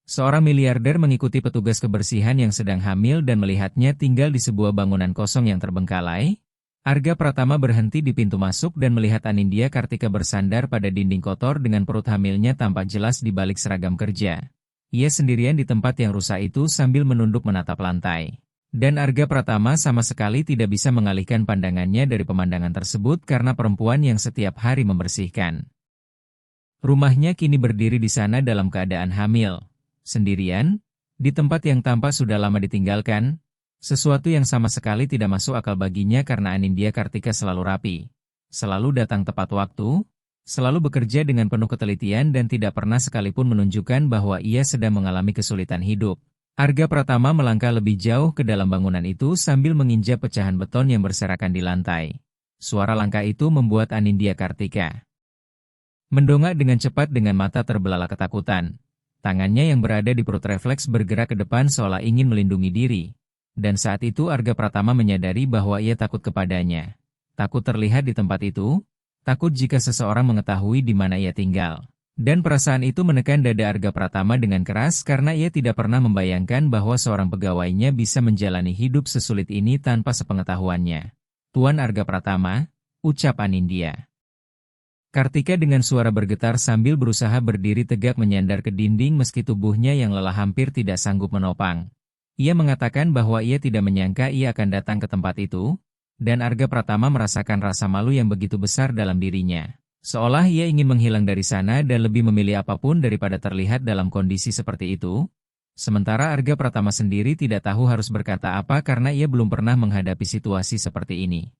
Seorang miliarder mengikuti petugas kebersihan yang sedang hamil dan melihatnya tinggal di sebuah bangunan kosong yang terbengkalai. Arga Pratama berhenti di pintu masuk dan melihat Anindya Kartika bersandar pada dinding kotor dengan perut hamilnya tampak jelas di balik seragam kerja. Ia sendirian di tempat yang rusak itu sambil menunduk menatap lantai. Dan Arga Pratama sama sekali tidak bisa mengalihkan pandangannya dari pemandangan tersebut karena perempuan yang setiap hari membersihkan rumahnya kini berdiri di sana dalam keadaan hamil. Sendirian, di tempat yang tampak sudah lama ditinggalkan, sesuatu yang sama sekali tidak masuk akal baginya karena Anindya Kartika selalu rapi, selalu datang tepat waktu, selalu bekerja dengan penuh ketelitian dan tidak pernah sekalipun menunjukkan bahwa ia sedang mengalami kesulitan hidup. Arga Pratama melangkah lebih jauh ke dalam bangunan itu sambil menginjak pecahan beton yang berserakan di lantai. Suara langkah itu membuat Anindya Kartika mendongak dengan cepat dengan mata terbelalak ketakutan. Tangannya yang berada di perut refleks bergerak ke depan seolah ingin melindungi diri. Dan saat itu Arga Pratama menyadari bahwa ia takut kepadanya. Takut terlihat di tempat itu, takut jika seseorang mengetahui di mana ia tinggal. Dan perasaan itu menekan dada Arga Pratama dengan keras karena ia tidak pernah membayangkan bahwa seorang pegawainya bisa menjalani hidup sesulit ini tanpa sepengetahuannya. Tuan Arga Pratama, ucap Anindya Kartika dengan suara bergetar sambil berusaha berdiri tegak menyandar ke dinding meski tubuhnya yang lelah hampir tidak sanggup menopang. Ia mengatakan bahwa ia tidak menyangka ia akan datang ke tempat itu, dan Arga Pratama merasakan rasa malu yang begitu besar dalam dirinya. Seolah ia ingin menghilang dari sana dan lebih memilih apapun daripada terlihat dalam kondisi seperti itu. Sementara Arga Pratama sendiri tidak tahu harus berkata apa karena ia belum pernah menghadapi situasi seperti ini.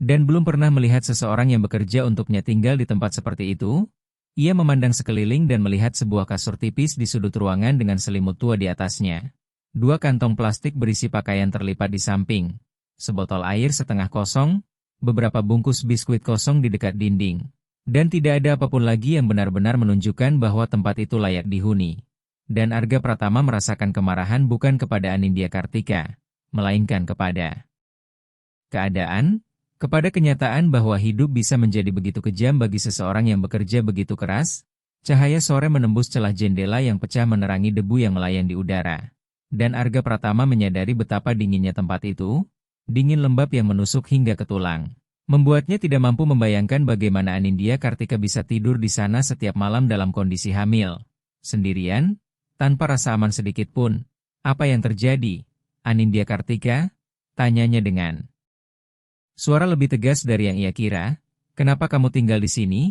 Dan belum pernah melihat seseorang yang bekerja untuknya tinggal di tempat seperti itu. Ia memandang sekeliling dan melihat sebuah kasur tipis di sudut ruangan dengan selimut tua di atasnya. 2 kantong plastik berisi pakaian terlipat di samping. Sebotol air setengah kosong, beberapa bungkus biskuit kosong di dekat dinding. Dan tidak ada apapun lagi yang benar-benar menunjukkan bahwa tempat itu layak dihuni. Dan Arga Pratama merasakan kemarahan bukan kepada Anindya Kartika, melainkan kepada keadaan, kepada kenyataan bahwa hidup bisa menjadi begitu kejam bagi seseorang yang bekerja begitu keras. Cahaya sore menembus celah jendela yang pecah menerangi debu yang melayang di udara. Dan Arga Pratama menyadari betapa dinginnya tempat itu, dingin lembab yang menusuk hingga ke tulang. Membuatnya tidak mampu membayangkan bagaimana Anindya Kartika bisa tidur di sana setiap malam dalam kondisi hamil. Sendirian, tanpa rasa aman sedikit pun. Apa yang terjadi, Anindya Kartika? Tanyanya dengan suara lebih tegas dari yang ia kira. Kenapa kamu tinggal di sini?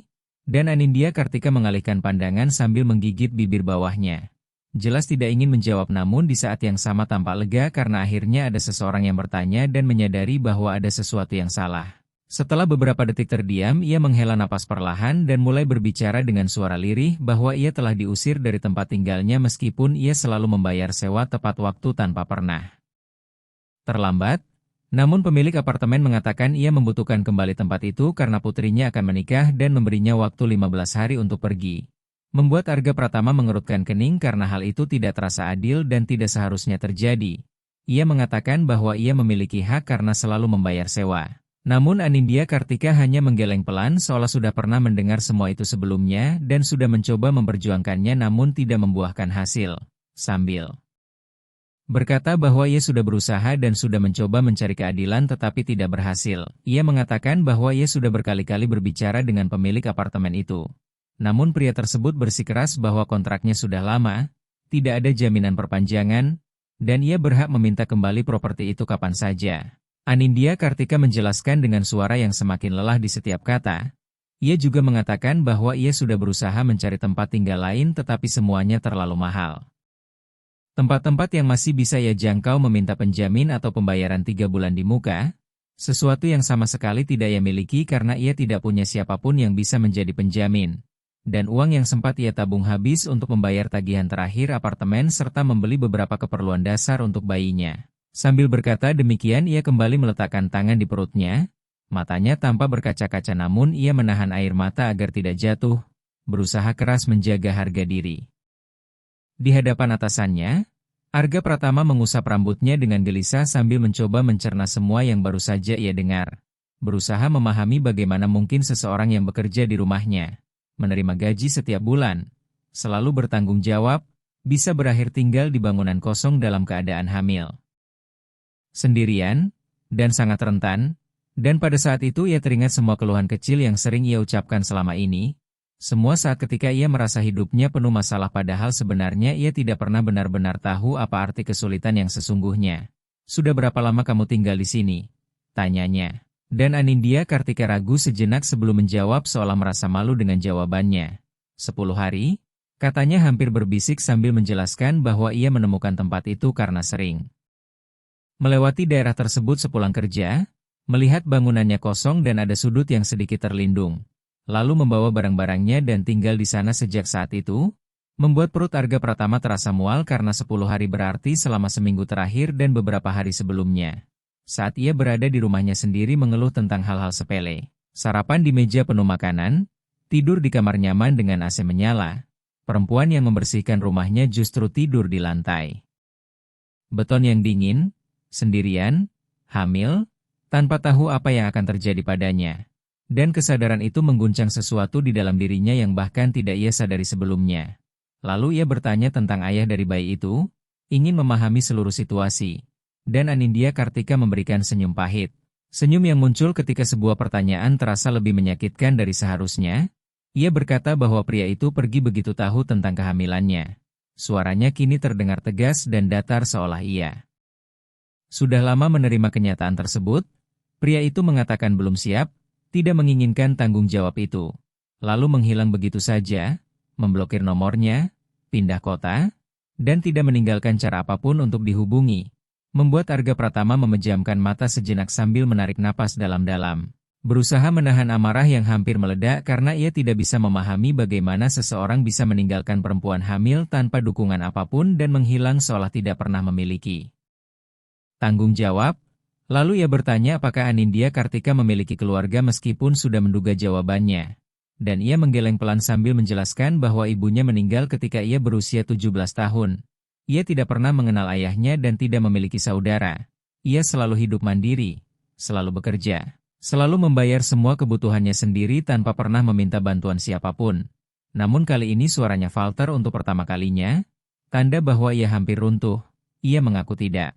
Dan Anindya Kartika mengalihkan pandangan sambil menggigit bibir bawahnya. Jelas tidak ingin menjawab namun di saat yang sama tampak lega karena akhirnya ada seseorang yang bertanya dan menyadari bahwa ada sesuatu yang salah. Setelah beberapa detik terdiam, ia menghela napas perlahan dan mulai berbicara dengan suara lirih bahwa ia telah diusir dari tempat tinggalnya meskipun ia selalu membayar sewa tepat waktu tanpa pernah terlambat. Namun pemilik apartemen mengatakan ia membutuhkan kembali tempat itu karena putrinya akan menikah dan memberinya waktu 15 hari untuk pergi. Membuat Arga Pratama mengerutkan kening karena hal itu tidak terasa adil dan tidak seharusnya terjadi. Ia mengatakan bahwa ia memiliki hak karena selalu membayar sewa. Namun Anindya Kartika hanya menggeleng pelan seolah sudah pernah mendengar semua itu sebelumnya dan sudah mencoba memperjuangkannya namun tidak membuahkan hasil. Sambil berkata bahwa ia sudah berusaha dan sudah mencoba mencari keadilan tetapi tidak berhasil. Ia mengatakan bahwa ia sudah berkali-kali berbicara dengan pemilik apartemen itu. Namun pria tersebut bersikeras bahwa kontraknya sudah lama, tidak ada jaminan perpanjangan, dan ia berhak meminta kembali properti itu kapan saja. Anindya Kartika menjelaskan dengan suara yang semakin lelah di setiap kata. Ia juga mengatakan bahwa ia sudah berusaha mencari tempat tinggal lain tetapi semuanya terlalu mahal. Tempat-tempat yang masih bisa ia jangkau meminta penjamin atau pembayaran 3 bulan di muka, sesuatu yang sama sekali tidak ia miliki karena ia tidak punya siapapun yang bisa menjadi penjamin. Dan uang yang sempat ia tabung habis untuk membayar tagihan terakhir apartemen serta membeli beberapa keperluan dasar untuk bayinya. Sambil berkata demikian ia kembali meletakkan tangan di perutnya, matanya tampak berkaca-kaca namun ia menahan air mata agar tidak jatuh, berusaha keras menjaga harga diri. Di hadapan atasannya, Arga Pratama mengusap rambutnya dengan gelisah sambil mencoba mencerna semua yang baru saja ia dengar. Berusaha memahami bagaimana mungkin seseorang yang bekerja di rumahnya, menerima gaji setiap bulan, selalu bertanggung jawab, bisa berakhir tinggal di bangunan kosong dalam keadaan hamil. Sendirian, dan sangat rentan, dan pada saat itu ia teringat semua keluhan kecil yang sering ia ucapkan selama ini, semua saat ketika ia merasa hidupnya penuh masalah padahal sebenarnya ia tidak pernah benar-benar tahu apa arti kesulitan yang sesungguhnya. "Sudah berapa lama kamu tinggal di sini?" tanyanya. Dan Anindya Kartika ragu sejenak sebelum menjawab seolah merasa malu dengan jawabannya. 10 hari, katanya hampir berbisik sambil menjelaskan bahwa ia menemukan tempat itu karena sering melewati daerah tersebut sepulang kerja, melihat bangunannya kosong dan ada sudut yang sedikit terlindung. Lalu membawa barang-barangnya dan tinggal di sana sejak saat itu, membuat perut Arga Pratama terasa mual karena 10 hari berarti selama seminggu terakhir dan beberapa hari sebelumnya. Saat ia berada di rumahnya sendiri mengeluh tentang hal-hal sepele. Sarapan di meja penuh makanan, tidur di kamar nyaman dengan AC menyala. Perempuan yang membersihkan rumahnya justru tidur di lantai beton yang dingin, sendirian, hamil, tanpa tahu apa yang akan terjadi padanya. Dan kesadaran itu mengguncang sesuatu di dalam dirinya yang bahkan tidak ia sadari sebelumnya. Lalu ia bertanya tentang ayah dari bayi itu, ingin memahami seluruh situasi. Dan Anindya Kartika memberikan senyum pahit. Senyum yang muncul ketika sebuah pertanyaan terasa lebih menyakitkan dari seharusnya. Ia berkata bahwa pria itu pergi begitu tahu tentang kehamilannya. Suaranya kini terdengar tegas dan datar seolah ia sudah lama menerima kenyataan tersebut. Pria itu mengatakan belum siap, tidak menginginkan tanggung jawab itu. Lalu menghilang begitu saja, memblokir nomornya, pindah kota, dan tidak meninggalkan cara apapun untuk dihubungi. Membuat Arga Pratama memejamkan mata sejenak sambil menarik napas dalam-dalam. Berusaha menahan amarah yang hampir meledak karena ia tidak bisa memahami bagaimana seseorang bisa meninggalkan perempuan hamil tanpa dukungan apapun dan menghilang seolah tidak pernah memiliki tanggung jawab. Lalu ia bertanya apakah Anindya Kartika memiliki keluarga meskipun sudah menduga jawabannya. Dan ia menggeleng pelan sambil menjelaskan bahwa ibunya meninggal ketika ia berusia 17 tahun. Ia tidak pernah mengenal ayahnya dan tidak memiliki saudara. Ia selalu hidup mandiri, selalu bekerja, selalu membayar semua kebutuhannya sendiri tanpa pernah meminta bantuan siapapun. Namun kali ini suaranya falter untuk pertama kalinya, tanda bahwa ia hampir runtuh. Ia mengaku tidak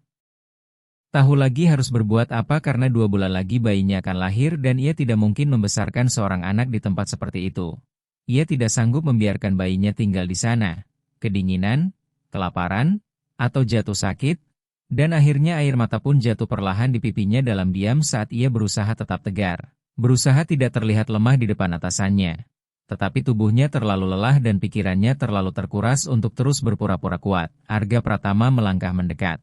tahu lagi harus berbuat apa karena 2 bulan lagi bayinya akan lahir dan ia tidak mungkin membesarkan seorang anak di tempat seperti itu. Ia tidak sanggup membiarkan bayinya tinggal di sana. Kedinginan, kelaparan, atau jatuh sakit, dan akhirnya air mata pun jatuh perlahan di pipinya dalam diam saat ia berusaha tetap tegar. Berusaha tidak terlihat lemah di depan atasannya. Tetapi tubuhnya terlalu lelah dan pikirannya terlalu terkuras untuk terus berpura-pura kuat. Arga Pratama melangkah mendekat.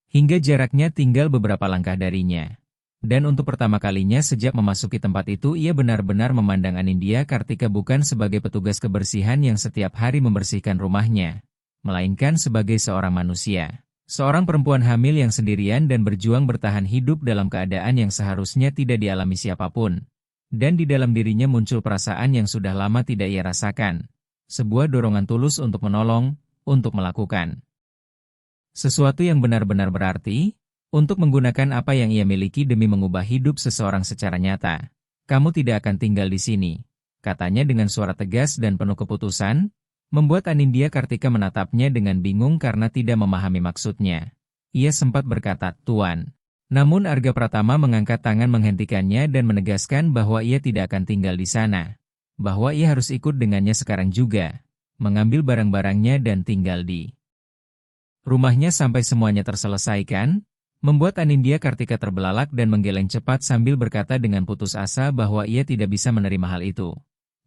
Hingga jaraknya tinggal beberapa langkah darinya. Dan untuk pertama kalinya sejak memasuki tempat itu ia benar-benar memandang Anindya Kartika bukan sebagai petugas kebersihan yang setiap hari membersihkan rumahnya, melainkan sebagai seorang manusia. Seorang perempuan hamil yang sendirian dan berjuang bertahan hidup dalam keadaan yang seharusnya tidak dialami siapapun. Dan di dalam dirinya muncul perasaan yang sudah lama tidak ia rasakan. Sebuah dorongan tulus untuk menolong, untuk melakukan sesuatu yang benar-benar berarti, untuk menggunakan apa yang ia miliki demi mengubah hidup seseorang secara nyata. "Kamu tidak akan tinggal di sini," katanya dengan suara tegas dan penuh keputusan, membuat Anindya Kartika menatapnya dengan bingung karena tidak memahami maksudnya. Ia sempat berkata, "Tuan." Namun Arga Pratama mengangkat tangan menghentikannya dan menegaskan bahwa ia tidak akan tinggal di sana. Bahwa ia harus ikut dengannya sekarang juga, mengambil barang-barangnya dan tinggal di rumahnya sampai semuanya terselesaikan, membuat Anindya Kartika terbelalak dan menggeleng cepat sambil berkata dengan putus asa bahwa ia tidak bisa menerima hal itu.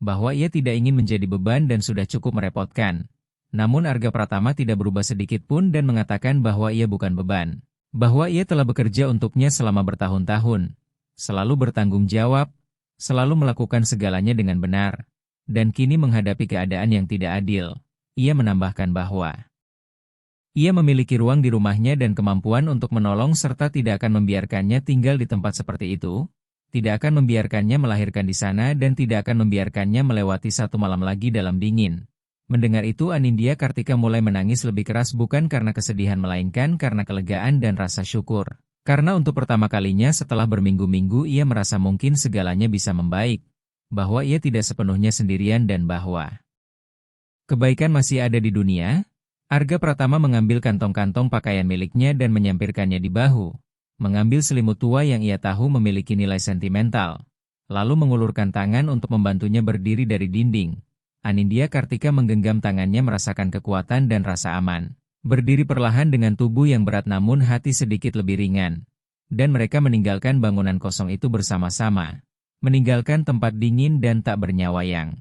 Bahwa ia tidak ingin menjadi beban dan sudah cukup merepotkan. Namun Arga Pratama tidak berubah sedikit pun dan mengatakan bahwa ia bukan beban. Bahwa ia telah bekerja untuknya selama bertahun-tahun. Selalu bertanggung jawab, selalu melakukan segalanya dengan benar. Dan kini menghadapi keadaan yang tidak adil. Ia menambahkan bahwa ia memiliki ruang di rumahnya dan kemampuan untuk menolong serta tidak akan membiarkannya tinggal di tempat seperti itu, tidak akan membiarkannya melahirkan di sana dan tidak akan membiarkannya melewati 1 malam lagi dalam dingin. Mendengar itu Anindya Kartika mulai menangis lebih keras bukan karena kesedihan melainkan karena kelegaan dan rasa syukur. Karena untuk pertama kalinya setelah berminggu-minggu ia merasa mungkin segalanya bisa membaik, bahwa ia tidak sepenuhnya sendirian dan bahwa Kebaikan masih ada di dunia? Arga Pratama mengambil kantong-kantong pakaian miliknya dan menyampirkannya di bahu. Mengambil selimut tua yang ia tahu memiliki nilai sentimental. Lalu mengulurkan tangan untuk membantunya berdiri dari dinding. Anindya Kartika menggenggam tangannya merasakan kekuatan dan rasa aman. Berdiri perlahan dengan tubuh yang berat namun hati sedikit lebih ringan. Dan mereka meninggalkan bangunan kosong itu bersama-sama. Meninggalkan tempat dingin dan tak bernyawa yang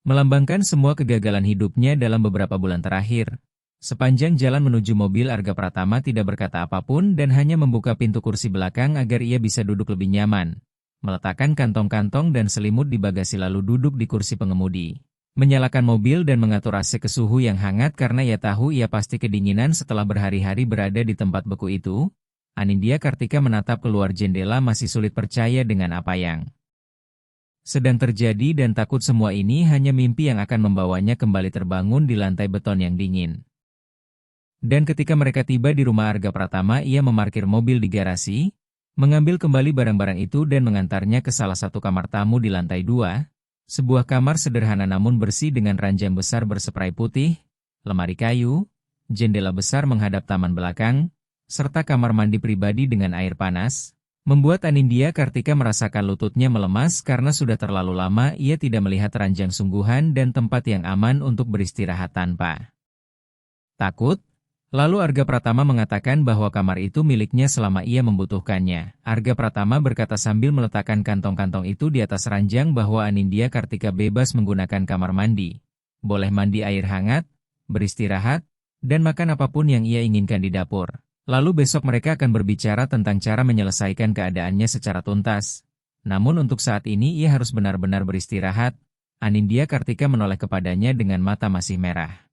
melambangkan semua kegagalan hidupnya dalam beberapa bulan terakhir. Sepanjang jalan menuju mobil Arga Pratama tidak berkata apapun dan hanya membuka pintu kursi belakang agar ia bisa duduk lebih nyaman. Meletakkan kantong-kantong dan selimut di bagasi lalu duduk di kursi pengemudi. Menyalakan mobil dan mengatur AC ke suhu yang hangat karena ia tahu ia pasti kedinginan setelah berhari-hari berada di tempat beku itu. Anindya Kartika menatap keluar jendela masih sulit percaya dengan apa yang sedang terjadi dan takut semua ini hanya mimpi yang akan membawanya kembali terbangun di lantai beton yang dingin. Dan ketika mereka tiba di rumah Arga Pratama, ia memarkir mobil di garasi, mengambil kembali barang-barang itu dan mengantarnya ke salah satu kamar tamu di lantai 2, sebuah kamar sederhana namun bersih dengan ranjang besar berseprai putih, lemari kayu, jendela besar menghadap taman belakang, serta kamar mandi pribadi dengan air panas, membuat Anindya Kartika merasakan lututnya melemas karena sudah terlalu lama ia tidak melihat ranjang sungguhan dan tempat yang aman untuk beristirahat tanpa takut. Lalu Arga Pratama mengatakan bahwa kamar itu miliknya selama ia membutuhkannya. Arga Pratama berkata sambil meletakkan kantong-kantong itu di atas ranjang bahwa Anindya Kartika bebas menggunakan kamar mandi. Boleh mandi air hangat, beristirahat, dan makan apapun yang ia inginkan di dapur. Lalu besok mereka akan berbicara tentang cara menyelesaikan keadaannya secara tuntas. Namun untuk saat ini ia harus benar-benar beristirahat. Anindya Kartika menoleh kepadanya dengan mata masih merah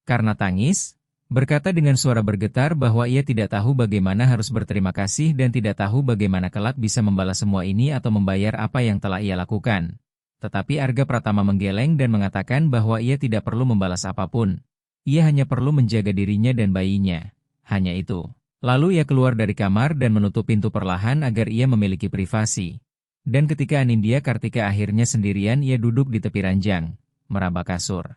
karena tangis. Berkata dengan suara bergetar bahwa ia tidak tahu bagaimana harus berterima kasih dan tidak tahu bagaimana kelak bisa membalas semua ini atau membayar apa yang telah ia lakukan. Tetapi Arga Pratama menggeleng dan mengatakan bahwa ia tidak perlu membalas apapun. Ia hanya perlu menjaga dirinya dan bayinya. Hanya itu. Lalu ia keluar dari kamar dan menutup pintu perlahan agar ia memiliki privasi. Dan ketika Anindya Kartika akhirnya sendirian, ia duduk di tepi ranjang, meraba kasur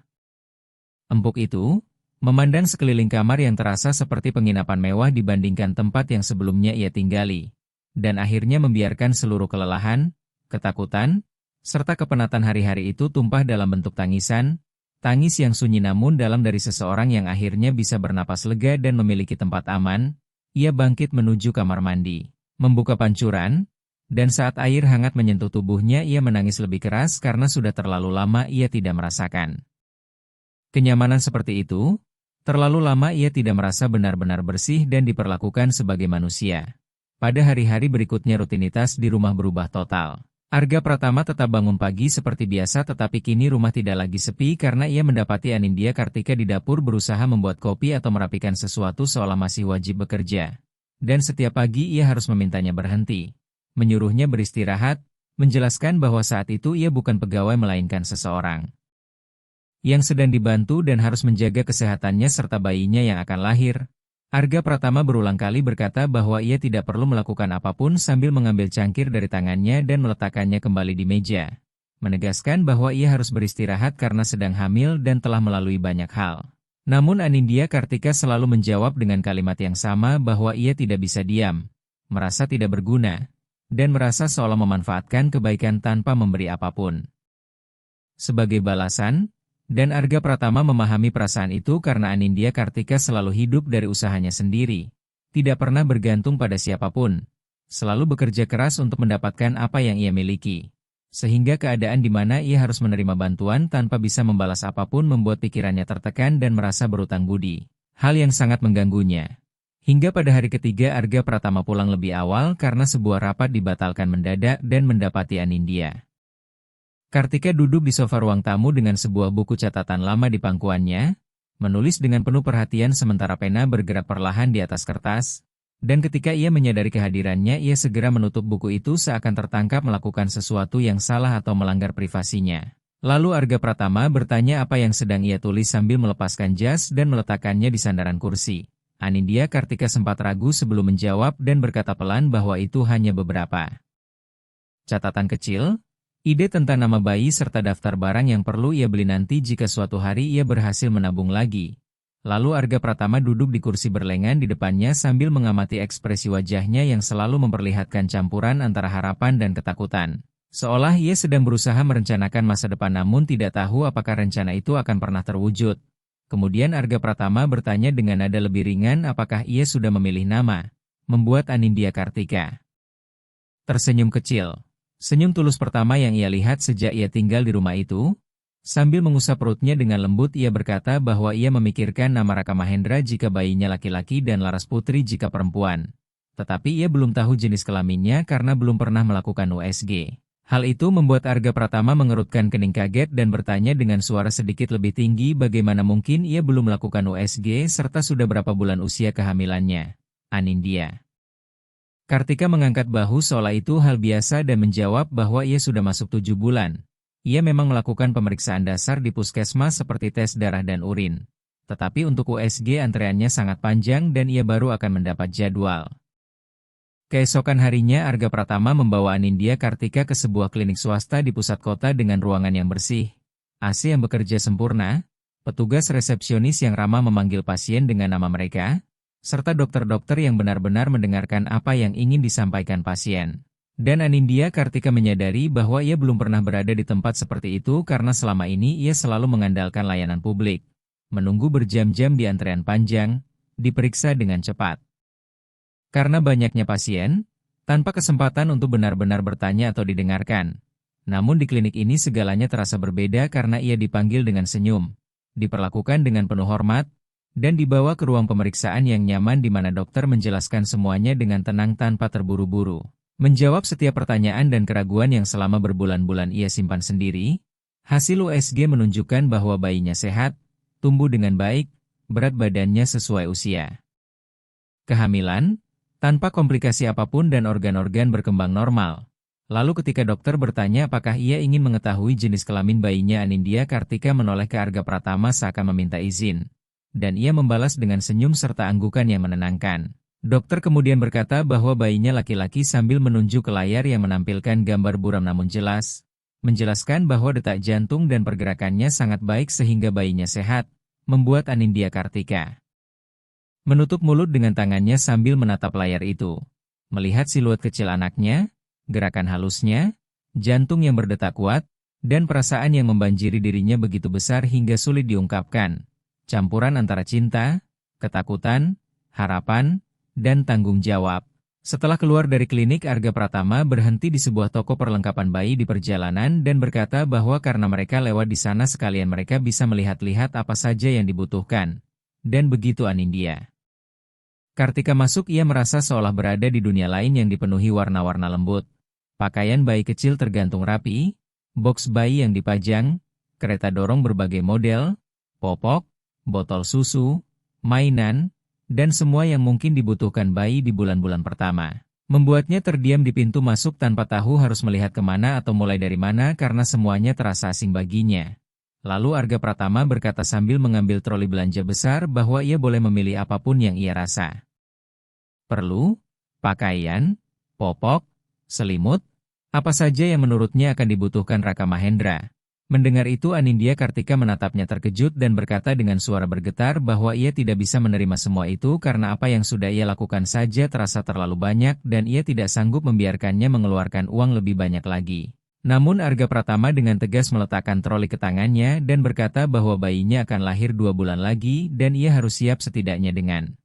empuk itu, memandang sekeliling kamar yang terasa seperti penginapan mewah dibandingkan tempat yang sebelumnya ia tinggali. Dan akhirnya membiarkan seluruh kelelahan, ketakutan, serta kepenatan hari-hari itu tumpah dalam bentuk tangisan, tangis yang sunyi namun dalam dari seseorang yang akhirnya bisa bernapas lega dan memiliki tempat aman. Ia bangkit menuju kamar mandi, membuka pancuran, dan saat air hangat menyentuh tubuhnya ia menangis lebih keras karena sudah terlalu lama ia tidak merasakan kenyamanan seperti itu. Terlalu lama ia tidak merasa benar-benar bersih dan diperlakukan sebagai manusia. Pada hari-hari berikutnya rutinitas di rumah berubah total. Arga Pratama tetap bangun pagi seperti biasa tetapi kini rumah tidak lagi sepi karena ia mendapati Anindya Kartika di dapur berusaha membuat kopi atau merapikan sesuatu seolah masih wajib bekerja. Dan setiap pagi ia harus memintanya berhenti. Menyuruhnya beristirahat, menjelaskan bahwa saat itu ia bukan pegawai melainkan seseorang yang sedang dibantu dan harus menjaga kesehatannya serta bayinya yang akan lahir. Arga Pratama berulang kali berkata bahwa ia tidak perlu melakukan apapun sambil mengambil cangkir dari tangannya dan meletakkannya kembali di meja. Menegaskan bahwa ia harus beristirahat karena sedang hamil dan telah melalui banyak hal. Namun Anindya Kartika selalu menjawab dengan kalimat yang sama bahwa ia tidak bisa diam, merasa tidak berguna, dan merasa seolah memanfaatkan kebaikan tanpa memberi apapun. Sebagai balasan, dan Arga Pratama memahami perasaan itu karena Anindya Kartika selalu hidup dari usahanya sendiri. Tidak pernah bergantung pada siapapun. Selalu bekerja keras untuk mendapatkan apa yang ia miliki. Sehingga keadaan di mana ia harus menerima bantuan tanpa bisa membalas apapun membuat pikirannya tertekan dan merasa berutang budi. Hal yang sangat mengganggunya. Hingga pada hari ketiga Arga Pratama pulang lebih awal karena sebuah rapat dibatalkan mendadak dan mendapati Anindya Kartika duduk di sofa ruang tamu dengan sebuah buku catatan lama di pangkuannya, menulis dengan penuh perhatian sementara pena bergerak perlahan di atas kertas, dan ketika ia menyadari kehadirannya ia segera menutup buku itu seakan tertangkap melakukan sesuatu yang salah atau melanggar privasinya. Lalu Arga Pratama bertanya apa yang sedang ia tulis sambil melepaskan jas dan meletakkannya di sandaran kursi. Anindya Kartika sempat ragu sebelum menjawab dan berkata pelan bahwa itu hanya beberapa catatan kecil. Ide tentang nama bayi serta daftar barang yang perlu ia beli nanti jika suatu hari ia berhasil menabung lagi. Lalu Arga Pratama duduk di kursi berlengan di depannya sambil mengamati ekspresi wajahnya yang selalu memperlihatkan campuran antara harapan dan ketakutan. Seolah ia sedang berusaha merencanakan masa depan namun tidak tahu apakah rencana itu akan pernah terwujud. Kemudian Arga Pratama bertanya dengan nada lebih ringan apakah ia sudah memilih nama. Membuat Anindya Kartika tersenyum kecil. Senyum tulus pertama yang ia lihat sejak ia tinggal di rumah itu. Sambil mengusap perutnya dengan lembut ia berkata bahwa ia memikirkan nama Raka Mahendra jika bayinya laki-laki dan Laras Putri jika perempuan. Tetapi ia belum tahu jenis kelaminnya karena belum pernah melakukan USG. Hal itu membuat Arga Pratama mengerutkan kening kaget dan bertanya dengan suara sedikit lebih tinggi bagaimana mungkin ia belum melakukan USG serta sudah berapa bulan usia kehamilannya. Anindya Kartika mengangkat bahu seolah itu hal biasa dan menjawab bahwa ia sudah masuk 7 bulan. Ia memang melakukan pemeriksaan dasar di puskesmas seperti tes darah dan urin. Tetapi untuk USG antreannya sangat panjang dan ia baru akan mendapat jadwal. Keesokan harinya Arga Pratama membawa Anindya Kartika ke sebuah klinik swasta di pusat kota dengan ruangan yang bersih, AC yang bekerja sempurna, petugas resepsionis yang ramah memanggil pasien dengan nama mereka, serta dokter-dokter yang benar-benar mendengarkan apa yang ingin disampaikan pasien. Dan Anindya Kartika menyadari bahwa ia belum pernah berada di tempat seperti itu karena selama ini ia selalu mengandalkan layanan publik. Menunggu berjam-jam di antrean panjang, diperiksa dengan cepat. Karena banyaknya pasien, tanpa kesempatan untuk benar-benar bertanya atau didengarkan. Namun di klinik ini segalanya terasa berbeda karena ia dipanggil dengan senyum, diperlakukan dengan penuh hormat, dan dibawa ke ruang pemeriksaan yang nyaman di mana dokter menjelaskan semuanya dengan tenang tanpa terburu-buru. Menjawab setiap pertanyaan dan keraguan yang selama berbulan-bulan ia simpan sendiri, hasil USG menunjukkan bahwa bayinya sehat, tumbuh dengan baik, berat badannya sesuai usia. Kehamilan, tanpa komplikasi apapun dan organ-organ berkembang normal. Lalu ketika dokter bertanya apakah ia ingin mengetahui jenis kelamin bayinya, Anindya Kartika menoleh ke Arga Pratama seakan meminta izin. Dan ia membalas dengan senyum serta anggukan yang menenangkan. Dokter kemudian berkata bahwa bayinya laki-laki sambil menunjuk ke layar yang menampilkan gambar buram namun jelas. Menjelaskan bahwa detak jantung dan pergerakannya sangat baik sehingga bayinya sehat. Membuat Anindya Kartika menutup mulut dengan tangannya sambil menatap layar itu. Melihat siluet kecil anaknya, gerakan halusnya, jantung yang berdetak kuat, dan perasaan yang membanjiri dirinya begitu besar hingga sulit diungkapkan. Campuran antara cinta, ketakutan, harapan, dan tanggung jawab. Setelah keluar dari klinik, Arga Pratama berhenti di sebuah toko perlengkapan bayi di perjalanan dan berkata bahwa karena mereka lewat di sana sekalian mereka bisa melihat-lihat apa saja yang dibutuhkan. Dan begitu Anindya Kartika masuk ia merasa seolah berada di dunia lain yang dipenuhi warna-warna lembut. Pakaian bayi kecil tergantung rapi, box bayi yang dipajang, kereta dorong berbagai model, popok, botol susu, mainan, dan semua yang mungkin dibutuhkan bayi di bulan-bulan pertama. Membuatnya terdiam di pintu masuk tanpa tahu harus melihat kemana atau mulai dari mana karena semuanya terasa asing baginya. Lalu Arga Pratama berkata sambil mengambil troli belanja besar bahwa ia boleh memilih apapun yang ia rasa perlu, pakaian, popok, selimut, apa saja yang menurutnya akan dibutuhkan Raka Mahendra. Mendengar itu Anindya Kartika menatapnya terkejut dan berkata dengan suara bergetar bahwa ia tidak bisa menerima semua itu karena apa yang sudah ia lakukan saja terasa terlalu banyak dan ia tidak sanggup membiarkannya mengeluarkan uang lebih banyak lagi. Namun Arga Pratama dengan tegas meletakkan troli ke tangannya dan berkata bahwa bayinya akan lahir 2 bulan lagi dan ia harus siap setidaknya dengan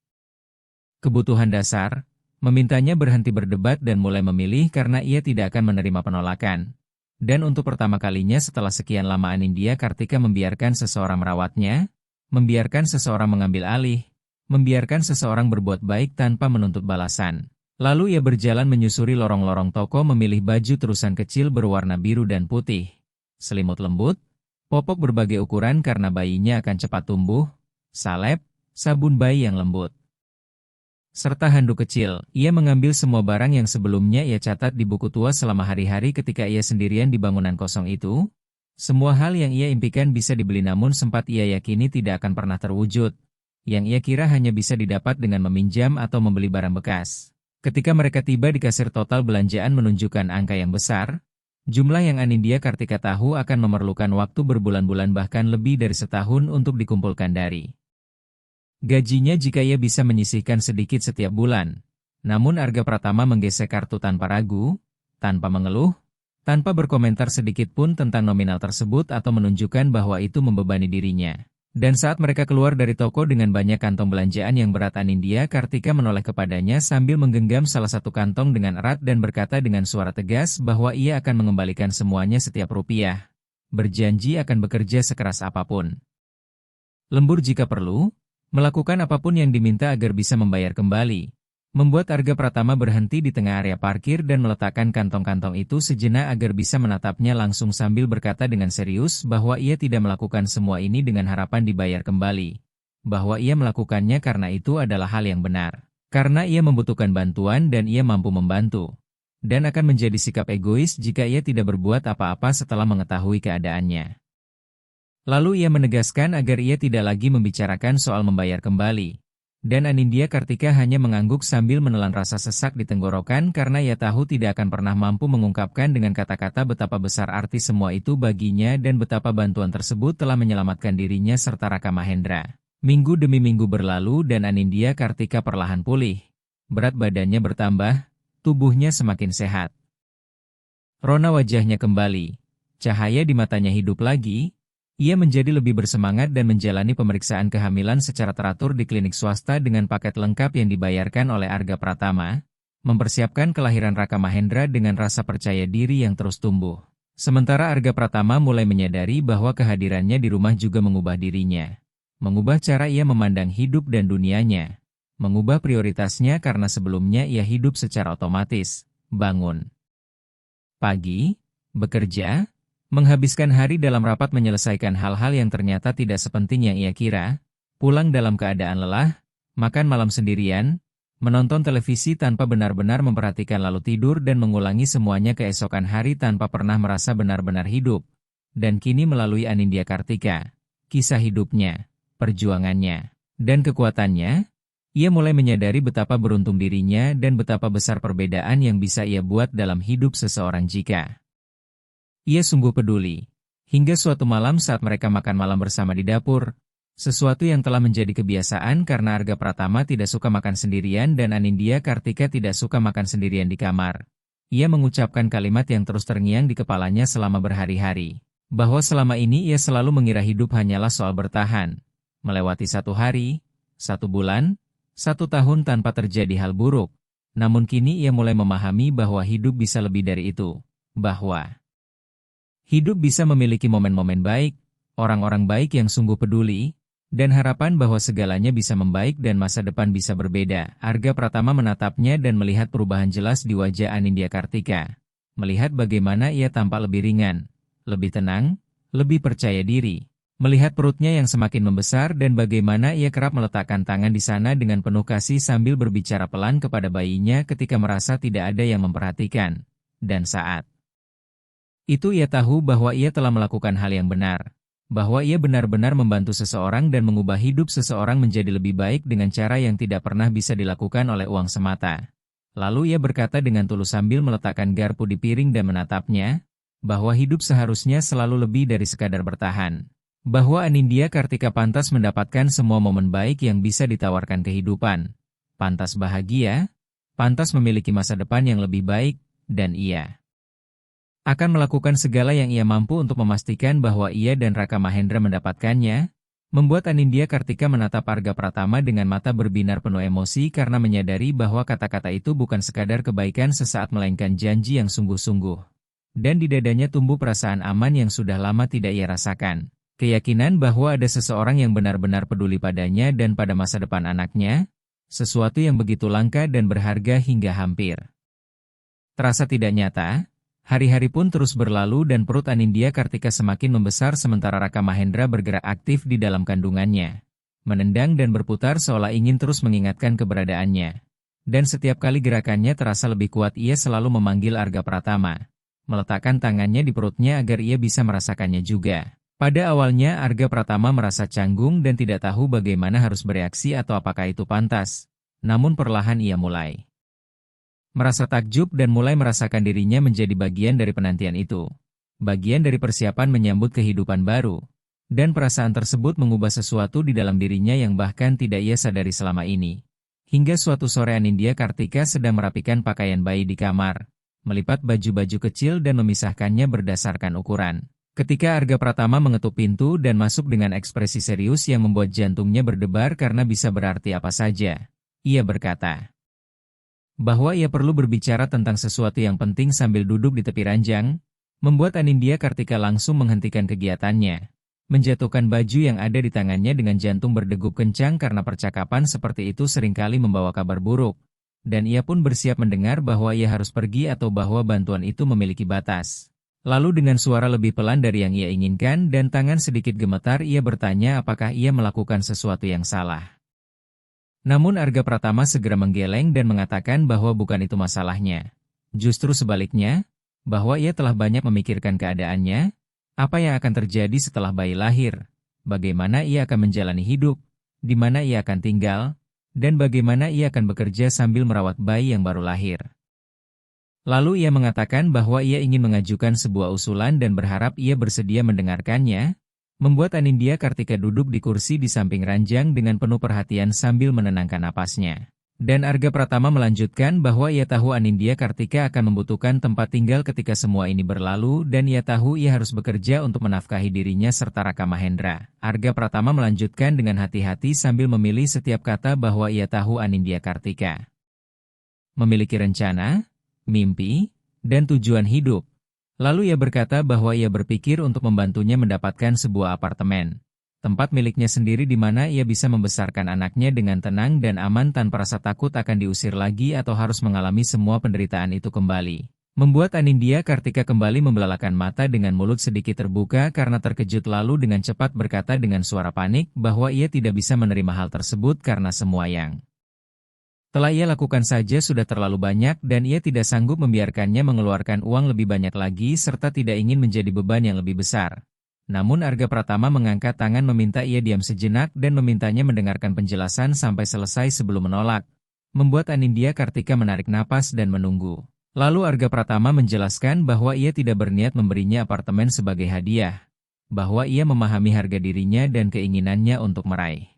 kebutuhan dasar, memintanya berhenti berdebat dan mulai memilih karena ia tidak akan menerima penolakan. Dan untuk pertama kalinya setelah sekian lama Anindya Kartika membiarkan seseorang merawatnya, membiarkan seseorang mengambil alih, membiarkan seseorang berbuat baik tanpa menuntut balasan. Lalu ia berjalan menyusuri lorong-lorong toko memilih baju terusan kecil berwarna biru dan putih, selimut lembut, popok berbagai ukuran karena bayinya akan cepat tumbuh, salep, sabun bayi yang lembut, serta handuk kecil. Ia mengambil semua barang yang sebelumnya ia catat di buku tua selama hari-hari ketika ia sendirian di bangunan kosong itu. Semua hal yang ia impikan bisa dibeli namun sempat ia yakini tidak akan pernah terwujud. Yang ia kira hanya bisa didapat dengan meminjam atau membeli barang bekas. Ketika mereka tiba di kasir total belanjaan menunjukkan angka yang besar, Jumlah yang Anindya Kartika tahu akan memerlukan waktu berbulan-bulan bahkan lebih dari setahun untuk dikumpulkan dari gajinya jika ia bisa menyisihkan sedikit setiap bulan. Namun Arga Pratama menggesek kartu tanpa ragu, tanpa mengeluh, tanpa berkomentar sedikit pun tentang nominal tersebut atau menunjukkan bahwa itu membebani dirinya. Dan saat mereka keluar dari toko dengan banyak kantong belanjaan yang berat, Anindya Kartika menoleh kepadanya sambil menggenggam salah satu kantong dengan erat dan berkata dengan suara tegas bahwa ia akan mengembalikan semuanya setiap rupiah. Berjanji akan bekerja sekeras apapun. Lembur jika perlu, melakukan apapun yang diminta agar bisa membayar kembali. Membuat Arga Pratama berhenti di tengah area parkir dan meletakkan kantong-kantong itu sejenak agar bisa menatapnya langsung sambil berkata dengan serius bahwa ia tidak melakukan semua ini dengan harapan dibayar kembali. Bahwa ia melakukannya karena itu adalah hal yang benar. Karena ia membutuhkan bantuan dan ia mampu membantu. Dan akan menjadi sikap egois jika ia tidak berbuat apa-apa setelah mengetahui keadaannya. Lalu ia menegaskan agar ia tidak lagi membicarakan soal membayar kembali. Dan Anindya Kartika hanya mengangguk sambil menelan rasa sesak di tenggorokan karena ia tahu tidak akan pernah mampu mengungkapkan dengan kata-kata betapa besar arti semua itu baginya dan betapa bantuan tersebut telah menyelamatkan dirinya serta Raka Mahendra. Minggu demi minggu berlalu dan Anindya Kartika perlahan pulih. Berat badannya bertambah, tubuhnya semakin sehat. Rona wajahnya kembali. Cahaya di matanya hidup lagi. Ia menjadi lebih bersemangat dan menjalani pemeriksaan kehamilan secara teratur di klinik swasta dengan paket lengkap yang dibayarkan oleh Arga Pratama, mempersiapkan kelahiran Raka Mahendra dengan rasa percaya diri yang terus tumbuh. Sementara Arga Pratama mulai menyadari bahwa kehadirannya di rumah juga mengubah dirinya. Mengubah cara ia memandang hidup dan dunianya. Mengubah prioritasnya karena sebelumnya ia hidup secara otomatis, bangun pagi, bekerja, menghabiskan hari dalam rapat menyelesaikan hal-hal yang ternyata tidak sepenting yang ia kira, pulang dalam keadaan lelah, makan malam sendirian, menonton televisi tanpa benar-benar memperhatikan lalu tidur dan mengulangi semuanya keesokan hari tanpa pernah merasa benar-benar hidup. Dan kini melalui Anindya Kartika, kisah hidupnya, perjuangannya, dan kekuatannya, ia mulai menyadari betapa beruntung dirinya dan betapa besar perbedaan yang bisa ia buat dalam hidup seseorang jika ia sungguh peduli. Hingga suatu malam saat mereka makan malam bersama di dapur, sesuatu yang telah menjadi kebiasaan karena Arga Pratama tidak suka makan sendirian dan Anindya Kartika tidak suka makan sendirian di kamar. Ia mengucapkan kalimat yang terus terngiang di kepalanya selama berhari-hari. Bahwa selama ini ia selalu mengira hidup hanyalah soal bertahan. Melewati 1 hari, 1 bulan, 1 tahun tanpa terjadi hal buruk. Namun kini ia mulai memahami bahwa hidup bisa lebih dari itu. Bahwa hidup bisa memiliki momen-momen baik, orang-orang baik yang sungguh peduli, dan harapan bahwa segalanya bisa membaik dan masa depan bisa berbeda. Arga Pratama menatapnya dan melihat perubahan jelas di wajah Anindya Kartika. Melihat bagaimana ia tampak lebih ringan, lebih tenang, lebih percaya diri. Melihat perutnya yang semakin membesar dan bagaimana ia kerap meletakkan tangan di sana dengan penuh kasih sambil berbicara pelan kepada bayinya ketika merasa tidak ada yang memperhatikan. Dan saat itu ia tahu bahwa ia telah melakukan hal yang benar. Bahwa ia benar-benar membantu seseorang dan mengubah hidup seseorang menjadi lebih baik dengan cara yang tidak pernah bisa dilakukan oleh uang semata. Lalu ia berkata dengan tulus sambil meletakkan garpu di piring dan menatapnya, bahwa hidup seharusnya selalu lebih dari sekadar bertahan. Bahwa Anindya Kartika pantas mendapatkan semua momen baik yang bisa ditawarkan kehidupan. Pantas bahagia, pantas memiliki masa depan yang lebih baik, dan ia akan melakukan segala yang ia mampu untuk memastikan bahwa ia dan Raka Mahendra mendapatkannya, membuat Anindya Kartika menatap Arga Pratama dengan mata berbinar penuh emosi karena menyadari bahwa kata-kata itu bukan sekadar kebaikan sesaat melainkan janji yang sungguh-sungguh. Dan di dadanya tumbuh perasaan aman yang sudah lama tidak ia rasakan. Keyakinan bahwa ada seseorang yang benar-benar peduli padanya dan pada masa depan anaknya, sesuatu yang begitu langka dan berharga hingga hampir terasa tidak nyata. Hari-hari pun terus berlalu dan perut Anindya Kartika semakin membesar sementara Raka Mahendra bergerak aktif di dalam kandungannya. Menendang dan berputar seolah ingin terus mengingatkan keberadaannya. Dan setiap kali gerakannya terasa lebih kuat ia selalu memanggil Arga Pratama. Meletakkan tangannya di perutnya agar ia bisa merasakannya juga. Pada awalnya Arga Pratama merasa canggung dan tidak tahu bagaimana harus bereaksi atau apakah itu pantas. Namun perlahan ia mulai merasa takjub dan mulai merasakan dirinya menjadi bagian dari penantian itu. Bagian dari persiapan menyambut kehidupan baru. Dan perasaan tersebut mengubah sesuatu di dalam dirinya yang bahkan tidak ia sadari selama ini. Hingga suatu sore Anindya Kartika sedang merapikan pakaian bayi di kamar, melipat baju-baju kecil dan memisahkannya berdasarkan ukuran. Ketika Arga Pratama mengetuk pintu dan masuk dengan ekspresi serius yang membuat jantungnya berdebar karena bisa berarti apa saja. Ia berkata bahwa ia perlu berbicara tentang sesuatu yang penting sambil duduk di tepi ranjang, membuat Anindya Kartika langsung menghentikan kegiatannya, menjatuhkan baju yang ada di tangannya dengan jantung berdegup kencang karena percakapan seperti itu seringkali membawa kabar buruk, dan ia pun bersiap mendengar bahwa ia harus pergi atau bahwa bantuan itu memiliki batas. Lalu dengan suara lebih pelan dari yang ia inginkan dan tangan sedikit gemetar ia bertanya apakah ia melakukan sesuatu yang salah. Namun Arga Pratama segera menggeleng dan mengatakan bahwa bukan itu masalahnya. Justru sebaliknya, bahwa ia telah banyak memikirkan keadaannya, apa yang akan terjadi setelah bayi lahir, bagaimana ia akan menjalani hidup, di mana ia akan tinggal, dan bagaimana ia akan bekerja sambil merawat bayi yang baru lahir. Lalu ia mengatakan bahwa ia ingin mengajukan sebuah usulan dan berharap ia bersedia mendengarkannya, membuat Anindya Kartika duduk di kursi di samping ranjang dengan penuh perhatian sambil menenangkan napasnya. Dan Arga Pratama melanjutkan bahwa ia tahu Anindya Kartika akan membutuhkan tempat tinggal ketika semua ini berlalu dan ia tahu ia harus bekerja untuk menafkahi dirinya serta Raka Mahendra. Arga Pratama melanjutkan dengan hati-hati sambil memilih setiap kata bahwa ia tahu Anindya Kartika memiliki rencana, mimpi, dan tujuan hidup. Lalu ia berkata bahwa ia berpikir untuk membantunya mendapatkan sebuah apartemen, tempat miliknya sendiri di mana ia bisa membesarkan anaknya dengan tenang dan aman tanpa rasa takut akan diusir lagi atau harus mengalami semua penderitaan itu kembali. Membuat Anindya Kartika kembali membelalakan mata dengan mulut sedikit terbuka karena terkejut lalu dengan cepat berkata dengan suara panik bahwa ia tidak bisa menerima hal tersebut karena semua yang telah ia lakukan saja sudah terlalu banyak dan ia tidak sanggup membiarkannya mengeluarkan uang lebih banyak lagi serta tidak ingin menjadi beban yang lebih besar. Namun Arga Pratama mengangkat tangan meminta ia diam sejenak dan memintanya mendengarkan penjelasan sampai selesai sebelum menolak, membuat Anindya Kartika menarik napas dan menunggu. Lalu Arga Pratama menjelaskan bahwa ia tidak berniat memberinya apartemen sebagai hadiah, bahwa ia memahami harga dirinya dan keinginannya untuk meraih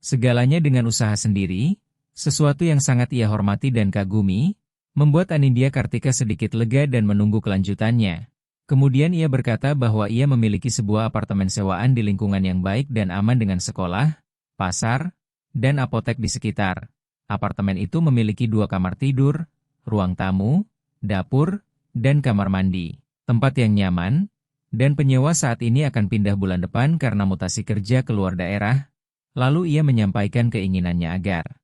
segalanya dengan usaha sendiri. Sesuatu yang sangat ia hormati dan kagumi, membuat Anindya Kartika sedikit lega dan menunggu kelanjutannya. Kemudian ia berkata bahwa ia memiliki sebuah apartemen sewaan di lingkungan yang baik dan aman dengan sekolah, pasar, dan apotek di sekitar. Apartemen itu memiliki 2 kamar tidur, ruang tamu, dapur, dan kamar mandi, tempat yang nyaman, dan penyewa saat ini akan pindah bulan depan karena mutasi kerja keluar daerah. Lalu ia menyampaikan keinginannya agar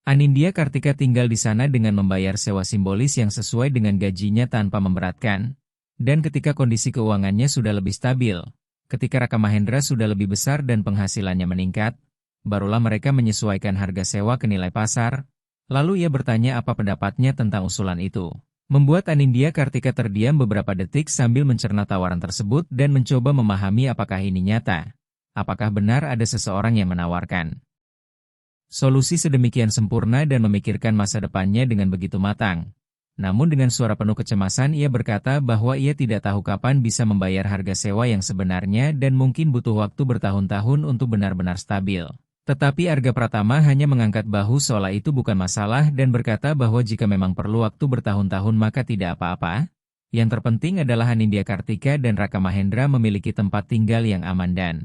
Anindya Kartika tinggal di sana dengan membayar sewa simbolis yang sesuai dengan gajinya tanpa memberatkan. Dan ketika kondisi keuangannya sudah lebih stabil, ketika Raka Mahendra sudah lebih besar dan penghasilannya meningkat, barulah mereka menyesuaikan harga sewa ke nilai pasar. Lalu ia bertanya apa pendapatnya tentang usulan itu. Membuat Anindya Kartika terdiam beberapa detik sambil mencerna tawaran tersebut dan mencoba memahami apakah ini nyata. Apakah benar ada seseorang yang menawarkan solusi sedemikian sempurna dan memikirkan masa depannya dengan begitu matang. Namun dengan suara penuh kecemasan ia berkata bahwa ia tidak tahu kapan bisa membayar harga sewa yang sebenarnya dan mungkin butuh waktu bertahun-tahun untuk benar-benar stabil. Tetapi Arga Pratama hanya mengangkat bahu seolah itu bukan masalah dan berkata bahwa jika memang perlu waktu bertahun-tahun maka tidak apa-apa. Yang terpenting adalah Anindya Kartika dan Raka Mahendra memiliki tempat tinggal yang aman dan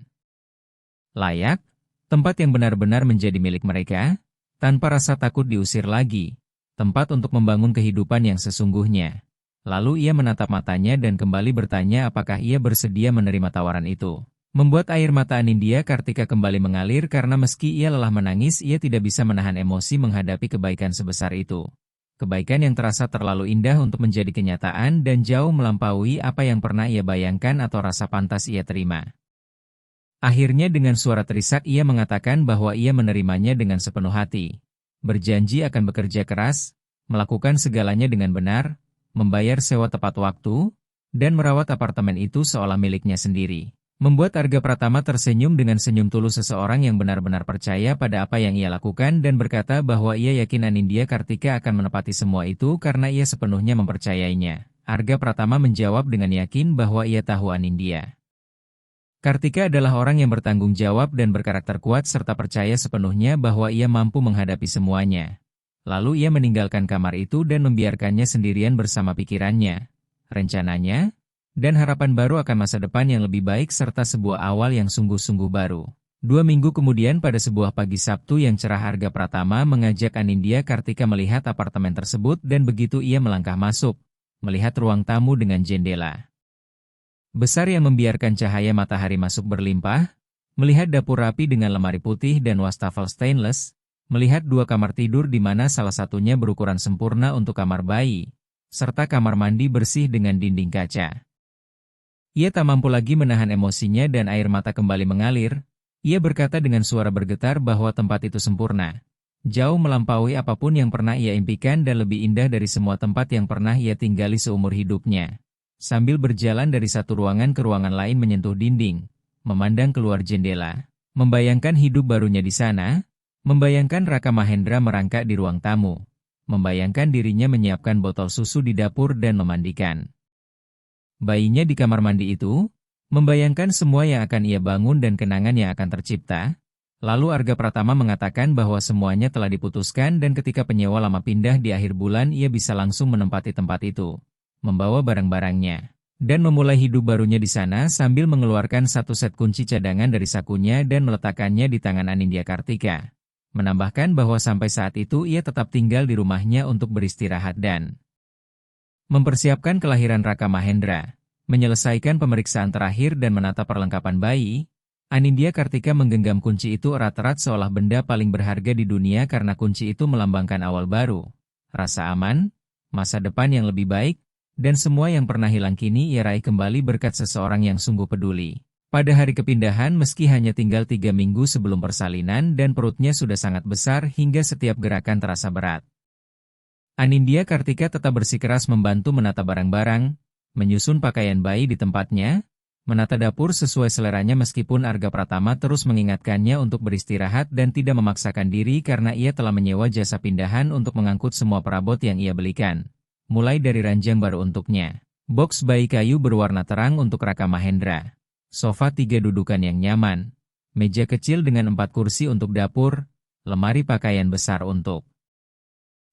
layak. Tempat yang benar-benar menjadi milik mereka, tanpa rasa takut diusir lagi. Tempat untuk membangun kehidupan yang sesungguhnya. Lalu ia menatap matanya dan kembali bertanya apakah ia bersedia menerima tawaran itu. Membuat air mata Anindya Kartika kembali mengalir karena meski ia lelah menangis ia tidak bisa menahan emosi menghadapi kebaikan sebesar itu. Kebaikan yang terasa terlalu indah untuk menjadi kenyataan dan jauh melampaui apa yang pernah ia bayangkan atau rasa pantas ia terima. Akhirnya dengan suara terisak ia mengatakan bahwa ia menerimanya dengan sepenuh hati. Berjanji akan bekerja keras, melakukan segalanya dengan benar, membayar sewa tepat waktu, dan merawat apartemen itu seolah miliknya sendiri. Membuat Arga Pratama tersenyum dengan senyum tulus seseorang yang benar-benar percaya pada apa yang ia lakukan dan berkata bahwa ia yakin Anindya Kartika akan menepati semua itu karena ia sepenuhnya mempercayainya. Arga Pratama menjawab dengan yakin bahwa ia tahu Anindya Kartika adalah orang yang bertanggung jawab dan berkarakter kuat serta percaya sepenuhnya bahwa ia mampu menghadapi semuanya. Lalu ia meninggalkan kamar itu dan membiarkannya sendirian bersama pikirannya, rencananya, dan harapan baru akan masa depan yang lebih baik serta sebuah awal yang sungguh-sungguh baru. 2 minggu kemudian pada sebuah pagi Sabtu yang cerah Arga Pratama mengajak Anindya Kartika melihat apartemen tersebut dan begitu ia melangkah masuk, melihat ruang tamu dengan jendela besar yang membiarkan cahaya matahari masuk berlimpah, melihat dapur rapi dengan lemari putih dan wastafel stainless, melihat 2 kamar tidur di mana salah satunya berukuran sempurna untuk kamar bayi, serta kamar mandi bersih dengan dinding kaca. Ia tak mampu lagi menahan emosinya dan air mata kembali mengalir. Ia berkata dengan suara bergetar bahwa tempat itu sempurna, jauh melampaui apapun yang pernah ia impikan dan lebih indah dari semua tempat yang pernah ia tinggali seumur hidupnya. Sambil berjalan dari satu ruangan ke ruangan lain menyentuh dinding, memandang keluar jendela, membayangkan hidup barunya di sana, membayangkan Raka Mahendra merangkak di ruang tamu, membayangkan dirinya menyiapkan botol susu di dapur dan memandikan bayinya di kamar mandi itu, membayangkan semua yang akan ia bangun dan kenangan yang akan tercipta. Lalu Arga Pratama mengatakan bahwa semuanya telah diputuskan dan ketika penyewa lama pindah di akhir bulan ia bisa langsung menempati tempat itu, membawa barang-barangnya, dan memulai hidup barunya di sana sambil mengeluarkan satu set kunci cadangan dari sakunya dan meletakkannya di tangan Anindya Kartika. Menambahkan bahwa sampai saat itu ia tetap tinggal di rumahnya untuk beristirahat dan mempersiapkan kelahiran Raka Mahendra. Menyelesaikan pemeriksaan terakhir dan menata perlengkapan bayi, Anindya Kartika menggenggam kunci itu erat-erat seolah benda paling berharga di dunia karena kunci itu melambangkan awal baru, rasa aman, masa depan yang lebih baik, dan semua yang pernah hilang kini ia raih kembali berkat seseorang yang sungguh peduli. Pada hari kepindahan meski hanya tinggal 3 minggu sebelum persalinan dan perutnya sudah sangat besar hingga setiap gerakan terasa berat, Anindya Kartika tetap bersikeras membantu menata barang-barang, menyusun pakaian bayi di tempatnya, menata dapur sesuai seleranya meskipun Arga Pratama terus mengingatkannya untuk beristirahat dan tidak memaksakan diri karena ia telah menyewa jasa pindahan untuk mengangkut semua perabot yang ia belikan. Mulai dari ranjang baru untuknya, box bayi kayu berwarna terang untuk Raka Mahendra, sofa 3 dudukan yang nyaman, meja kecil dengan 4 kursi untuk dapur, lemari pakaian besar untuk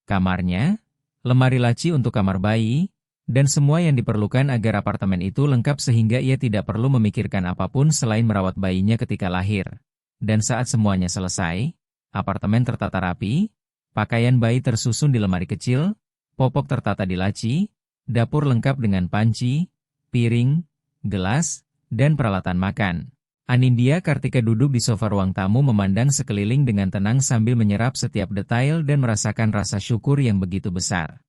kamarnya, lemari laci untuk kamar bayi, dan semua yang diperlukan agar apartemen itu lengkap sehingga ia tidak perlu memikirkan apapun selain merawat bayinya ketika lahir. Dan saat semuanya selesai, apartemen tertata rapi, pakaian bayi tersusun di lemari kecil, popok tertata di laci, dapur lengkap dengan panci, piring, gelas, dan peralatan makan. Anindya Kartika duduk di sofa ruang tamu memandang sekeliling dengan tenang sambil menyerap setiap detail dan merasakan rasa syukur yang begitu besar,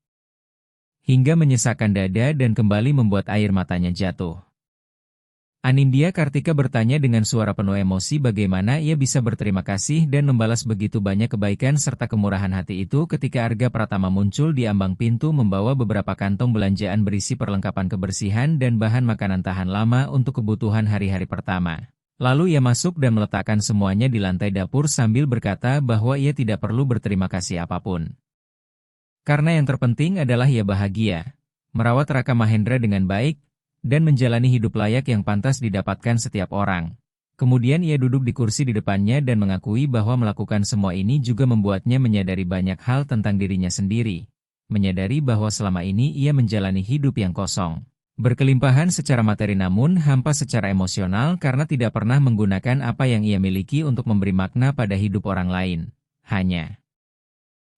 hingga menyesakkan dada dan kembali membuat air matanya jatuh. Anindya Kartika bertanya dengan suara penuh emosi bagaimana ia bisa berterima kasih dan membalas begitu banyak kebaikan serta kemurahan hati itu ketika Arga Pratama muncul di ambang pintu membawa beberapa kantong belanjaan berisi perlengkapan kebersihan dan bahan makanan tahan lama untuk kebutuhan hari-hari pertama. Lalu ia masuk dan meletakkan semuanya di lantai dapur sambil berkata bahwa ia tidak perlu berterima kasih apapun. Karena yang terpenting adalah ia bahagia, merawat Raka Mahendra dengan baik, dan menjalani hidup layak yang pantas didapatkan setiap orang. Kemudian ia duduk di kursi di depannya dan mengakui bahwa melakukan semua ini juga membuatnya menyadari banyak hal tentang dirinya sendiri. Menyadari bahwa selama ini ia menjalani hidup yang kosong, berkelimpahan secara materi namun hampa secara emosional karena tidak pernah menggunakan apa yang ia miliki untuk memberi makna pada hidup orang lain. Hanya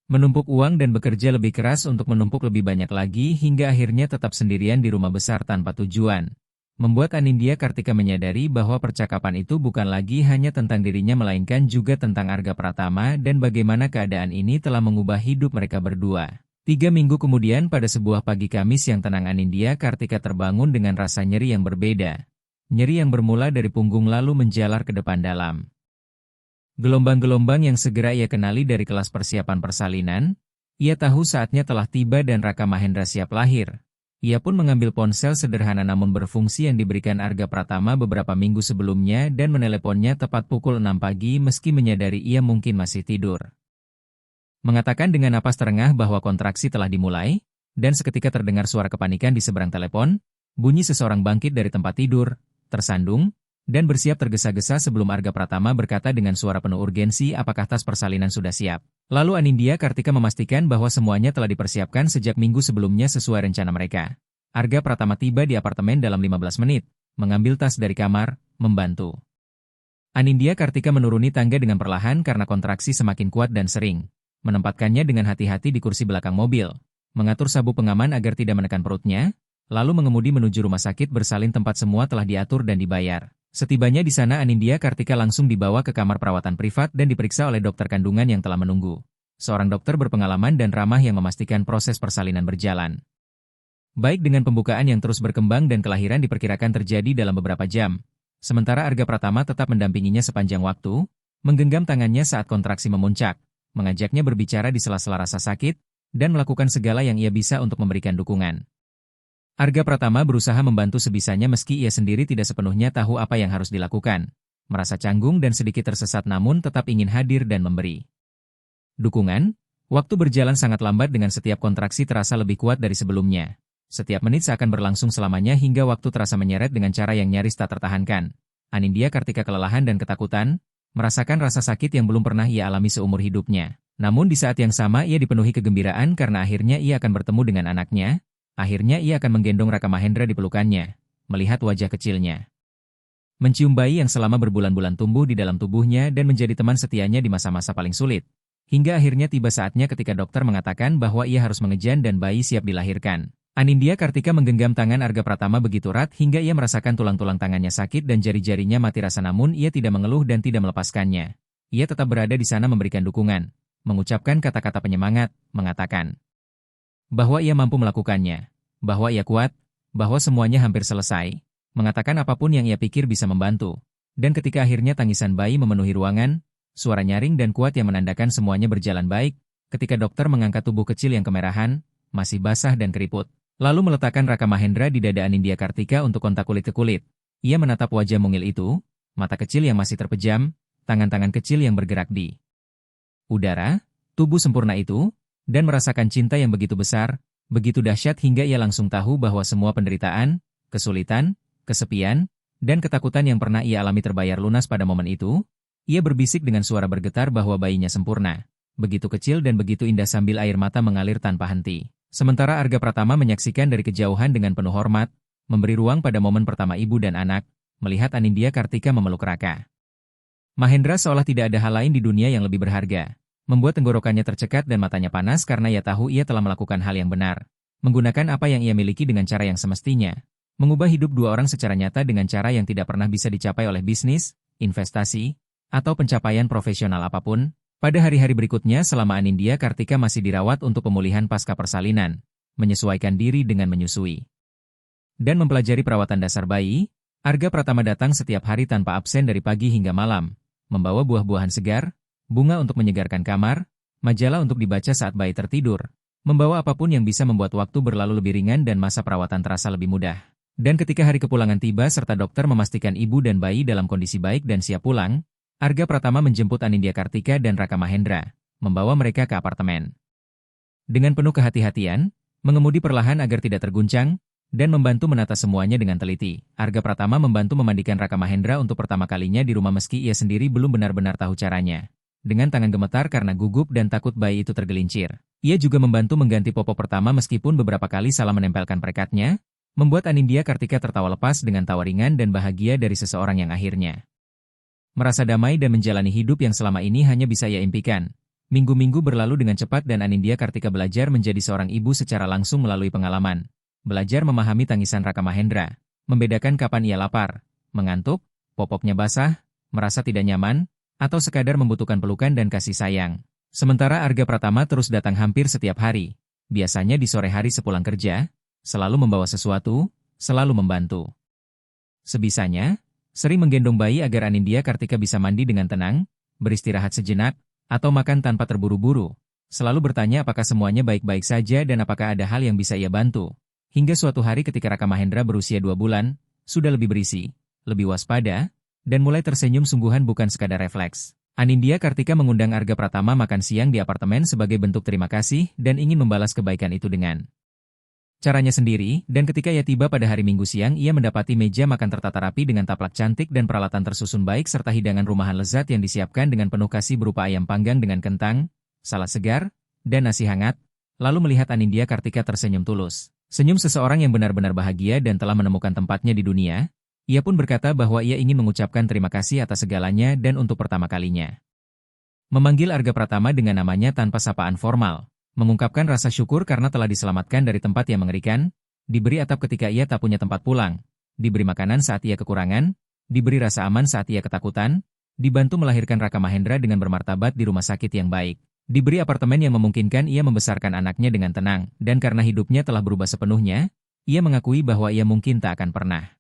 menumpuk uang dan bekerja lebih keras untuk menumpuk lebih banyak lagi hingga akhirnya tetap sendirian di rumah besar tanpa tujuan. Membuat Anindya Kartika menyadari bahwa percakapan itu bukan lagi hanya tentang dirinya melainkan juga tentang Arga Pratama dan bagaimana keadaan ini telah mengubah hidup mereka berdua. 3 minggu kemudian pada sebuah pagi Kamis yang tenang Anindya Kartika terbangun dengan rasa nyeri yang berbeda. Nyeri yang bermula dari punggung lalu menjalar ke depan dalam. Gelombang-gelombang yang segera ia kenali dari kelas persiapan persalinan, ia tahu saatnya telah tiba dan Raka Mahendra siap lahir. Ia pun mengambil ponsel sederhana namun berfungsi yang diberikan Arga Pratama beberapa minggu sebelumnya dan meneleponnya tepat pukul 6 pagi meski menyadari ia mungkin masih tidur. Mengatakan dengan napas terengah bahwa kontraksi telah dimulai, dan seketika terdengar suara kepanikan di seberang telepon, bunyi seseorang bangkit dari tempat tidur, tersandung, dan bersiap tergesa-gesa sebelum Arga Pratama berkata dengan suara penuh urgensi apakah tas persalinan sudah siap. Lalu Anindya Kartika memastikan bahwa semuanya telah dipersiapkan sejak minggu sebelumnya sesuai rencana mereka. Arga Pratama tiba di apartemen dalam 15 menit, mengambil tas dari kamar, membantu. Anindya Kartika menuruni tangga dengan perlahan karena kontraksi semakin kuat dan sering. Menempatkannya dengan hati-hati di kursi belakang mobil, mengatur sabuk pengaman agar tidak menekan perutnya, lalu mengemudi menuju rumah sakit bersalin tempat semua telah diatur dan dibayar. Setibanya di sana Anindya Kartika langsung dibawa ke kamar perawatan privat dan diperiksa oleh dokter kandungan yang telah menunggu. Seorang dokter berpengalaman dan ramah yang memastikan proses persalinan berjalan baik dengan pembukaan yang terus berkembang dan kelahiran diperkirakan terjadi dalam beberapa jam. Sementara Arga Pratama tetap mendampinginya sepanjang waktu, menggenggam tangannya saat kontraksi memuncak, mengajaknya berbicara di sela-sela rasa sakit, dan melakukan segala yang ia bisa untuk memberikan dukungan. Arga Pratama berusaha membantu sebisanya meski ia sendiri tidak sepenuhnya tahu apa yang harus dilakukan. Merasa canggung dan sedikit tersesat namun tetap ingin hadir dan memberi dukungan. Waktu berjalan sangat lambat dengan setiap kontraksi terasa lebih kuat dari sebelumnya. Setiap menit seakan berlangsung selamanya hingga waktu terasa menyeret dengan cara yang nyaris tak tertahankan. Anindya Kartika kelelahan dan ketakutan, merasakan rasa sakit yang belum pernah ia alami seumur hidupnya. Namun di saat yang sama ia dipenuhi kegembiraan karena akhirnya ia akan bertemu dengan anaknya. Akhirnya ia akan menggendong Raka Mahendra di pelukannya, melihat wajah kecilnya. Mencium bayi yang selama berbulan-bulan tumbuh di dalam tubuhnya dan menjadi teman setianya di masa-masa paling sulit. Hingga akhirnya tiba saatnya ketika dokter mengatakan bahwa ia harus mengejan dan bayi siap dilahirkan. Anindya Kartika menggenggam tangan Arga Pratama begitu erat hingga ia merasakan tulang-tulang tangannya sakit dan jari-jarinya mati rasa namun ia tidak mengeluh dan tidak melepaskannya. Ia tetap berada di sana memberikan dukungan, mengucapkan kata-kata penyemangat, mengatakan bahwa ia mampu melakukannya, bahwa ia kuat, bahwa semuanya hampir selesai, mengatakan apapun yang ia pikir bisa membantu. Dan ketika akhirnya tangisan bayi memenuhi ruangan, suara nyaring dan kuat yang menandakan semuanya berjalan baik, ketika dokter mengangkat tubuh kecil yang kemerahan, masih basah dan keriput, lalu meletakkan Raka Mahendra di dada Anindya Kartika untuk kontak kulit ke kulit. Ia menatap wajah mungil itu, mata kecil yang masih terpejam, tangan-tangan kecil yang bergerak di udara, tubuh sempurna itu, dan merasakan cinta yang begitu besar, begitu dahsyat hingga ia langsung tahu bahwa semua penderitaan, kesulitan, kesepian, dan ketakutan yang pernah ia alami terbayar lunas pada momen itu. Ia berbisik dengan suara bergetar bahwa bayinya sempurna, begitu kecil dan begitu indah sambil air mata mengalir tanpa henti. Sementara Arga Pratama menyaksikan dari kejauhan dengan penuh hormat, memberi ruang pada momen pertama ibu dan anak, melihat Anindya Kartika memeluk Raka Mahendra seolah tidak ada hal lain di dunia yang lebih berharga. Membuat tenggorokannya tercekat dan matanya panas karena ia tahu ia telah melakukan hal yang benar. Menggunakan apa yang ia miliki dengan cara yang semestinya. Mengubah hidup dua orang secara nyata dengan cara yang tidak pernah bisa dicapai oleh bisnis, investasi, atau pencapaian profesional apapun. Pada hari-hari berikutnya selama Anindya Kartika masih dirawat untuk pemulihan pasca persalinan, menyesuaikan diri dengan menyusui, dan mempelajari perawatan dasar bayi, Arga Pratama datang setiap hari tanpa absen dari pagi hingga malam, membawa buah-buahan segar, bunga untuk menyegarkan kamar, majalah untuk dibaca saat bayi tertidur, membawa apapun yang bisa membuat waktu berlalu lebih ringan dan masa perawatan terasa lebih mudah. Dan ketika hari kepulangan tiba serta dokter memastikan ibu dan bayi dalam kondisi baik dan siap pulang, Arga Pratama menjemput Anindya Kartika dan Raka Mahendra, membawa mereka ke apartemen. Dengan penuh kehati-hatian, mengemudi perlahan agar tidak terguncang, dan membantu menata semuanya dengan teliti. Arga Pratama membantu memandikan Raka Mahendra untuk pertama kalinya di rumah meski ia sendiri belum benar-benar tahu caranya. Dengan tangan gemetar karena gugup dan takut bayi itu tergelincir. Ia juga membantu mengganti popok pertama meskipun beberapa kali salah menempelkan perekatnya, membuat Anindya Kartika tertawa lepas dengan tawa ringan dan bahagia dari seseorang yang akhirnya merasa damai dan menjalani hidup yang selama ini hanya bisa ia impikan. Minggu-minggu berlalu dengan cepat dan Anindya Kartika belajar menjadi seorang ibu secara langsung melalui pengalaman. Belajar memahami tangisan Raka Mahendra, membedakan kapan ia lapar, mengantuk, popoknya basah, merasa tidak nyaman, atau sekadar membutuhkan pelukan dan kasih sayang. Sementara Arga Pratama terus datang hampir setiap hari, biasanya di sore hari sepulang kerja, selalu membawa sesuatu, selalu membantu. Sebisanya, sering menggendong bayi agar Anindya Kartika bisa mandi dengan tenang, beristirahat sejenak, atau makan tanpa terburu-buru. Selalu bertanya apakah semuanya baik-baik saja dan apakah ada hal yang bisa ia bantu. Hingga suatu hari ketika Raka Mahendra berusia 2 bulan, sudah lebih berisi, lebih waspada, dan mulai tersenyum sungguhan bukan sekadar refleks. Anindya Kartika mengundang Arga Pratama makan siang di apartemen sebagai bentuk terima kasih dan ingin membalas kebaikan itu dengan caranya sendiri, dan ketika ia tiba pada hari Minggu siang ia mendapati meja makan tertata rapi dengan taplak cantik dan peralatan tersusun baik serta hidangan rumahan lezat yang disiapkan dengan penuh kasih berupa ayam panggang dengan kentang, salad segar, dan nasi hangat. Lalu melihat Anindya Kartika tersenyum tulus. Senyum seseorang yang benar-benar bahagia dan telah menemukan tempatnya di dunia. Ia pun berkata bahwa ia ingin mengucapkan terima kasih atas segalanya dan untuk pertama kalinya memanggil Arga Pratama dengan namanya tanpa sapaan formal. Mengungkapkan rasa syukur karena telah diselamatkan dari tempat yang mengerikan, diberi atap ketika ia tak punya tempat pulang, diberi makanan saat ia kekurangan, diberi rasa aman saat ia ketakutan, dibantu melahirkan Raka Mahendra dengan bermartabat di rumah sakit yang baik, diberi apartemen yang memungkinkan ia membesarkan anaknya dengan tenang, dan karena hidupnya telah berubah sepenuhnya, ia mengakui bahwa ia mungkin tak akan pernah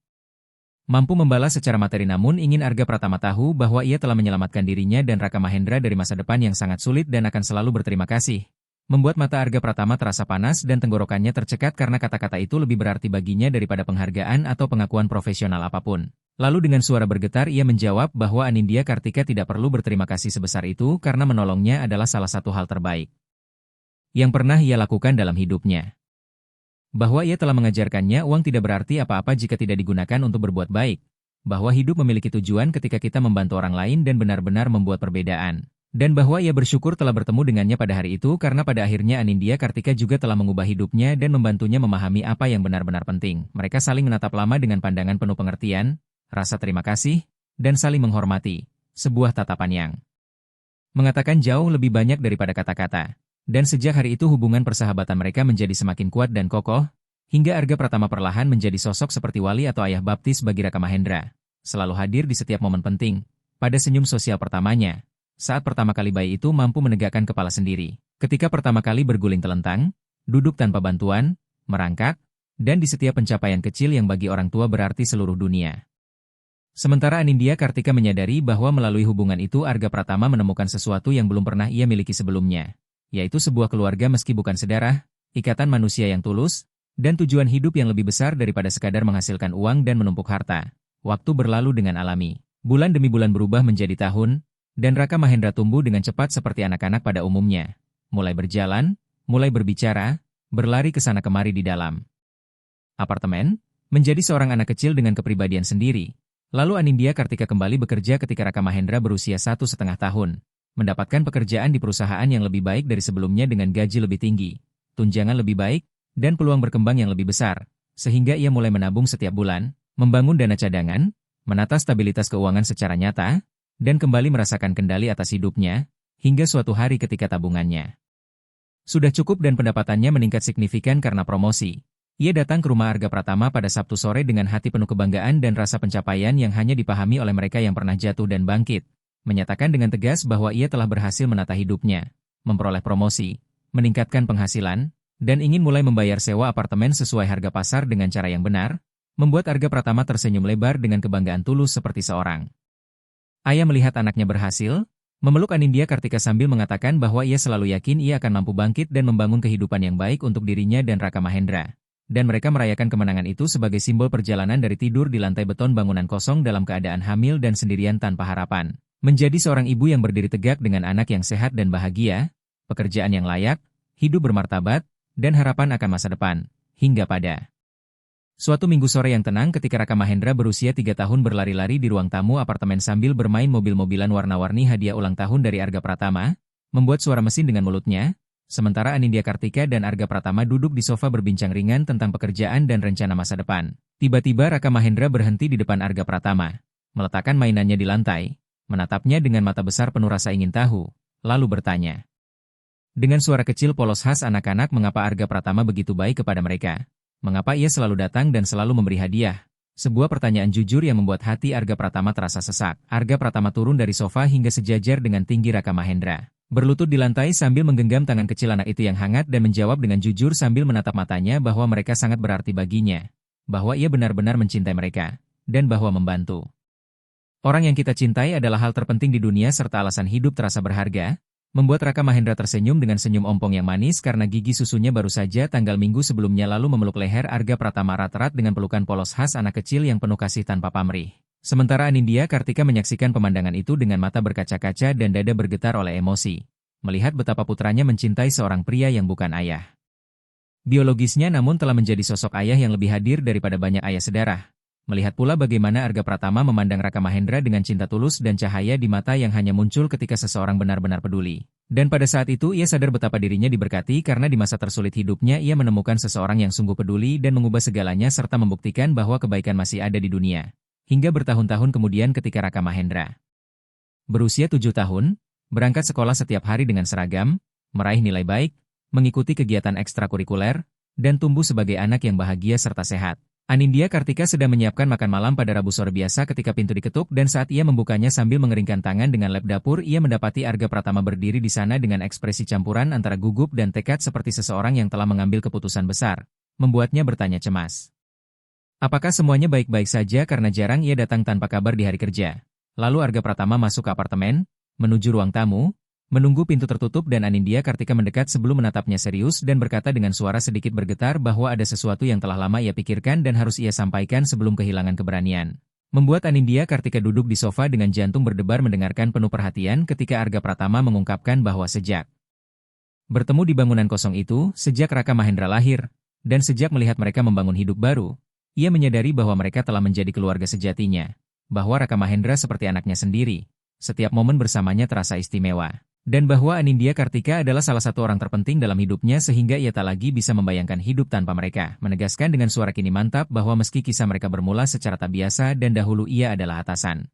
mampu membalas secara materi namun ingin Arga Pratama tahu bahwa ia telah menyelamatkan dirinya dan Raka Mahendra dari masa depan yang sangat sulit dan akan selalu berterima kasih. Membuat mata Arga Pratama terasa panas dan tenggorokannya tercekat karena kata-kata itu lebih berarti baginya daripada penghargaan atau pengakuan profesional apapun. Lalu dengan suara bergetar ia menjawab bahwa Anindya Kartika tidak perlu berterima kasih sebesar itu karena menolongnya adalah salah satu hal terbaik yang pernah ia lakukan dalam hidupnya. Bahwa ia telah mengajarkannya uang tidak berarti apa-apa jika tidak digunakan untuk berbuat baik. Bahwa hidup memiliki tujuan ketika kita membantu orang lain dan benar-benar membuat perbedaan. Dan bahwa ia bersyukur telah bertemu dengannya pada hari itu karena pada akhirnya Anindya Kartika juga telah mengubah hidupnya dan membantunya memahami apa yang benar-benar penting. Mereka saling menatap lama dengan pandangan penuh pengertian, rasa terima kasih, dan saling menghormati. Sebuah tatapan yang mengatakan jauh lebih banyak daripada kata-kata. Dan sejak hari itu hubungan persahabatan mereka menjadi semakin kuat dan kokoh, hingga Arga Pratama perlahan menjadi sosok seperti wali atau ayah baptis bagi Raka Mahendra. Selalu hadir di setiap momen penting. Pada senyum sosial pertamanya, saat pertama kali bayi itu mampu menegakkan kepala sendiri. Ketika pertama kali berguling telentang, duduk tanpa bantuan, merangkak, dan di setiap pencapaian kecil yang bagi orang tua berarti seluruh dunia. Sementara Anindya Kartika menyadari bahwa melalui hubungan itu Arga Pratama menemukan sesuatu yang belum pernah ia miliki sebelumnya, yaitu sebuah keluarga meski bukan sedarah, ikatan manusia yang tulus, dan tujuan hidup yang lebih besar daripada sekadar menghasilkan uang dan menumpuk harta. Waktu berlalu dengan alami. Bulan demi bulan berubah menjadi tahun, dan Raka Mahendra tumbuh dengan cepat seperti anak-anak pada umumnya. Mulai berjalan, mulai berbicara, berlari ke sana kemari di dalam apartemen, menjadi seorang anak kecil dengan kepribadian sendiri. Lalu Anindya Kartika kembali bekerja ketika Raka Mahendra berusia 1,5 tahun. Mendapatkan pekerjaan di perusahaan yang lebih baik dari sebelumnya dengan gaji lebih tinggi, tunjangan lebih baik, dan peluang berkembang yang lebih besar. Sehingga ia mulai menabung setiap bulan, membangun dana cadangan, menata stabilitas keuangan secara nyata, dan kembali merasakan kendali atas hidupnya, hingga suatu hari ketika tabungannya sudah cukup dan pendapatannya meningkat signifikan karena promosi. Ia datang ke rumah Arga Pratama pada Sabtu sore dengan hati penuh kebanggaan dan rasa pencapaian yang hanya dipahami oleh mereka yang pernah jatuh dan bangkit. Menyatakan dengan tegas bahwa ia telah berhasil menata hidupnya, memperoleh promosi, meningkatkan penghasilan, dan ingin mulai membayar sewa apartemen sesuai harga pasar dengan cara yang benar, membuat Arga Pratama tersenyum lebar dengan kebanggaan tulus seperti seorang ayah melihat anaknya berhasil, memeluk Anindya Kartika sambil mengatakan bahwa ia selalu yakin ia akan mampu bangkit dan membangun kehidupan yang baik untuk dirinya dan Raka Mahendra. Dan mereka merayakan kemenangan itu sebagai simbol perjalanan dari tidur di lantai beton bangunan kosong dalam keadaan hamil dan sendirian tanpa harapan. Menjadi seorang ibu yang berdiri tegak dengan anak yang sehat dan bahagia, pekerjaan yang layak, hidup bermartabat, dan harapan akan masa depan. Hingga pada suatu minggu sore yang tenang ketika Raka Mahendra berusia 3 tahun berlari-lari di ruang tamu apartemen sambil bermain mobil-mobilan warna-warni hadiah ulang tahun dari Arga Pratama, membuat suara mesin dengan mulutnya, sementara Anindya Kartika dan Arga Pratama duduk di sofa berbincang ringan tentang pekerjaan dan rencana masa depan. Tiba-tiba Raka Mahendra berhenti di depan Arga Pratama, meletakkan mainannya di lantai, menatapnya dengan mata besar penuh rasa ingin tahu, lalu bertanya. Dengan suara kecil polos khas anak-anak, mengapa Arga Pratama begitu baik kepada mereka? Mengapa ia selalu datang dan selalu memberi hadiah? Sebuah pertanyaan jujur yang membuat hati Arga Pratama terasa sesak. Arga Pratama turun dari sofa hingga sejajar dengan tinggi Raka Mahendra. Berlutut di lantai sambil menggenggam tangan kecil anak itu yang hangat dan menjawab dengan jujur sambil menatap matanya bahwa mereka sangat berarti baginya. Bahwa ia benar-benar mencintai mereka. Dan bahwa membantu orang yang kita cintai adalah hal terpenting di dunia serta alasan hidup terasa berharga. Membuat Raka Mahendra tersenyum dengan senyum ompong yang manis karena gigi susunya baru saja tanggal minggu sebelumnya lalu memeluk leher Arga Pratama erat-erat dengan pelukan polos khas anak kecil yang penuh kasih tanpa pamrih. Sementara Anindya Kartika menyaksikan pemandangan itu dengan mata berkaca-kaca dan dada bergetar oleh emosi. Melihat betapa putranya mencintai seorang pria yang bukan ayah biologisnya namun telah menjadi sosok ayah yang lebih hadir daripada banyak ayah sedarah. Melihat pula bagaimana Arga Pratama memandang Raka Mahendra dengan cinta tulus dan cahaya di mata yang hanya muncul ketika seseorang benar-benar peduli. Dan pada saat itu ia sadar betapa dirinya diberkati karena di masa tersulit hidupnya ia menemukan seseorang yang sungguh peduli dan mengubah segalanya serta membuktikan bahwa kebaikan masih ada di dunia. Hingga bertahun-tahun kemudian ketika Raka Mahendra berusia 7 tahun, berangkat sekolah setiap hari dengan seragam, meraih nilai baik, mengikuti kegiatan ekstrakurikuler, dan tumbuh sebagai anak yang bahagia serta sehat. Anindya Kartika sedang menyiapkan makan malam pada Rabu sore biasa ketika pintu diketuk dan saat ia membukanya sambil mengeringkan tangan dengan lap dapur ia mendapati Arga Pratama berdiri di sana dengan ekspresi campuran antara gugup dan tekad seperti seseorang yang telah mengambil keputusan besar. Membuatnya bertanya cemas. Apakah semuanya baik-baik saja karena jarang ia datang tanpa kabar di hari kerja? Lalu Arga Pratama masuk ke apartemen, menuju ruang tamu, menunggu pintu tertutup dan Anindya Kartika mendekat sebelum menatapnya serius dan berkata dengan suara sedikit bergetar bahwa ada sesuatu yang telah lama ia pikirkan dan harus ia sampaikan sebelum kehilangan keberanian. Membuat Anindya Kartika duduk di sofa dengan jantung berdebar mendengarkan penuh perhatian ketika Arga Pratama mengungkapkan bahwa sejak bertemu di bangunan kosong itu, sejak Raka Mahendra lahir, dan sejak melihat mereka membangun hidup baru, ia menyadari bahwa mereka telah menjadi keluarga sejatinya, bahwa Raka Mahendra seperti anaknya sendiri, setiap momen bersamanya terasa istimewa. Dan bahwa Anindya Kartika adalah salah satu orang terpenting dalam hidupnya sehingga ia tak lagi bisa membayangkan hidup tanpa mereka. Menegaskan dengan suara kini mantap bahwa meski kisah mereka bermula secara tak biasa dan dahulu ia adalah atasan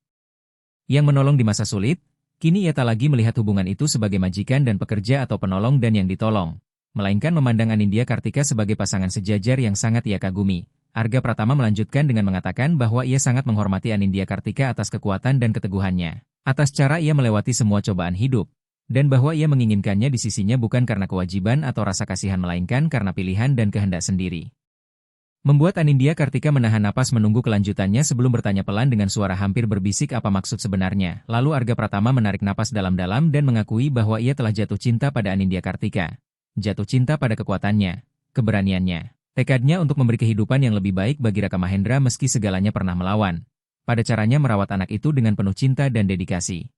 yang menolong di masa sulit, kini ia tak lagi melihat hubungan itu sebagai majikan dan pekerja atau penolong dan yang ditolong, melainkan memandang Anindya Kartika sebagai pasangan sejajar yang sangat ia kagumi. Arga Pratama melanjutkan dengan mengatakan bahwa ia sangat menghormati Anindya Kartika atas kekuatan dan keteguhannya, atas cara ia melewati semua cobaan hidup, dan bahwa ia menginginkannya di sisinya bukan karena kewajiban atau rasa kasihan melainkan karena pilihan dan kehendak sendiri. Membuat Anindya Kartika menahan napas menunggu kelanjutannya sebelum bertanya pelan dengan suara hampir berbisik apa maksud sebenarnya. Lalu Arga Pratama menarik napas dalam-dalam dan mengakui bahwa ia telah jatuh cinta pada Anindya Kartika. Jatuh cinta pada kekuatannya, keberaniannya, tekadnya untuk memberi kehidupan yang lebih baik bagi Raka Mahendra meski segalanya pernah melawan. Pada caranya merawat anak itu dengan penuh cinta dan dedikasi.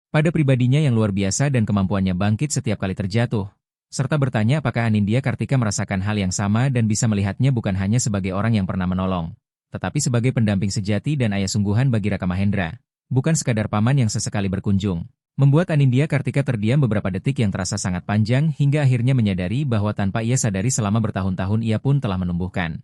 Pada pribadinya yang luar biasa dan kemampuannya bangkit setiap kali terjatuh, serta bertanya apakah Anindya Kartika merasakan hal yang sama dan bisa melihatnya bukan hanya sebagai orang yang pernah menolong, tetapi sebagai pendamping sejati dan ayah sungguhan bagi Raka Mahendra, bukan sekadar paman yang sesekali berkunjung. Membuat Anindya Kartika terdiam beberapa detik yang terasa sangat panjang hingga akhirnya menyadari bahwa tanpa ia sadari selama bertahun-tahun ia pun telah menumbuhkan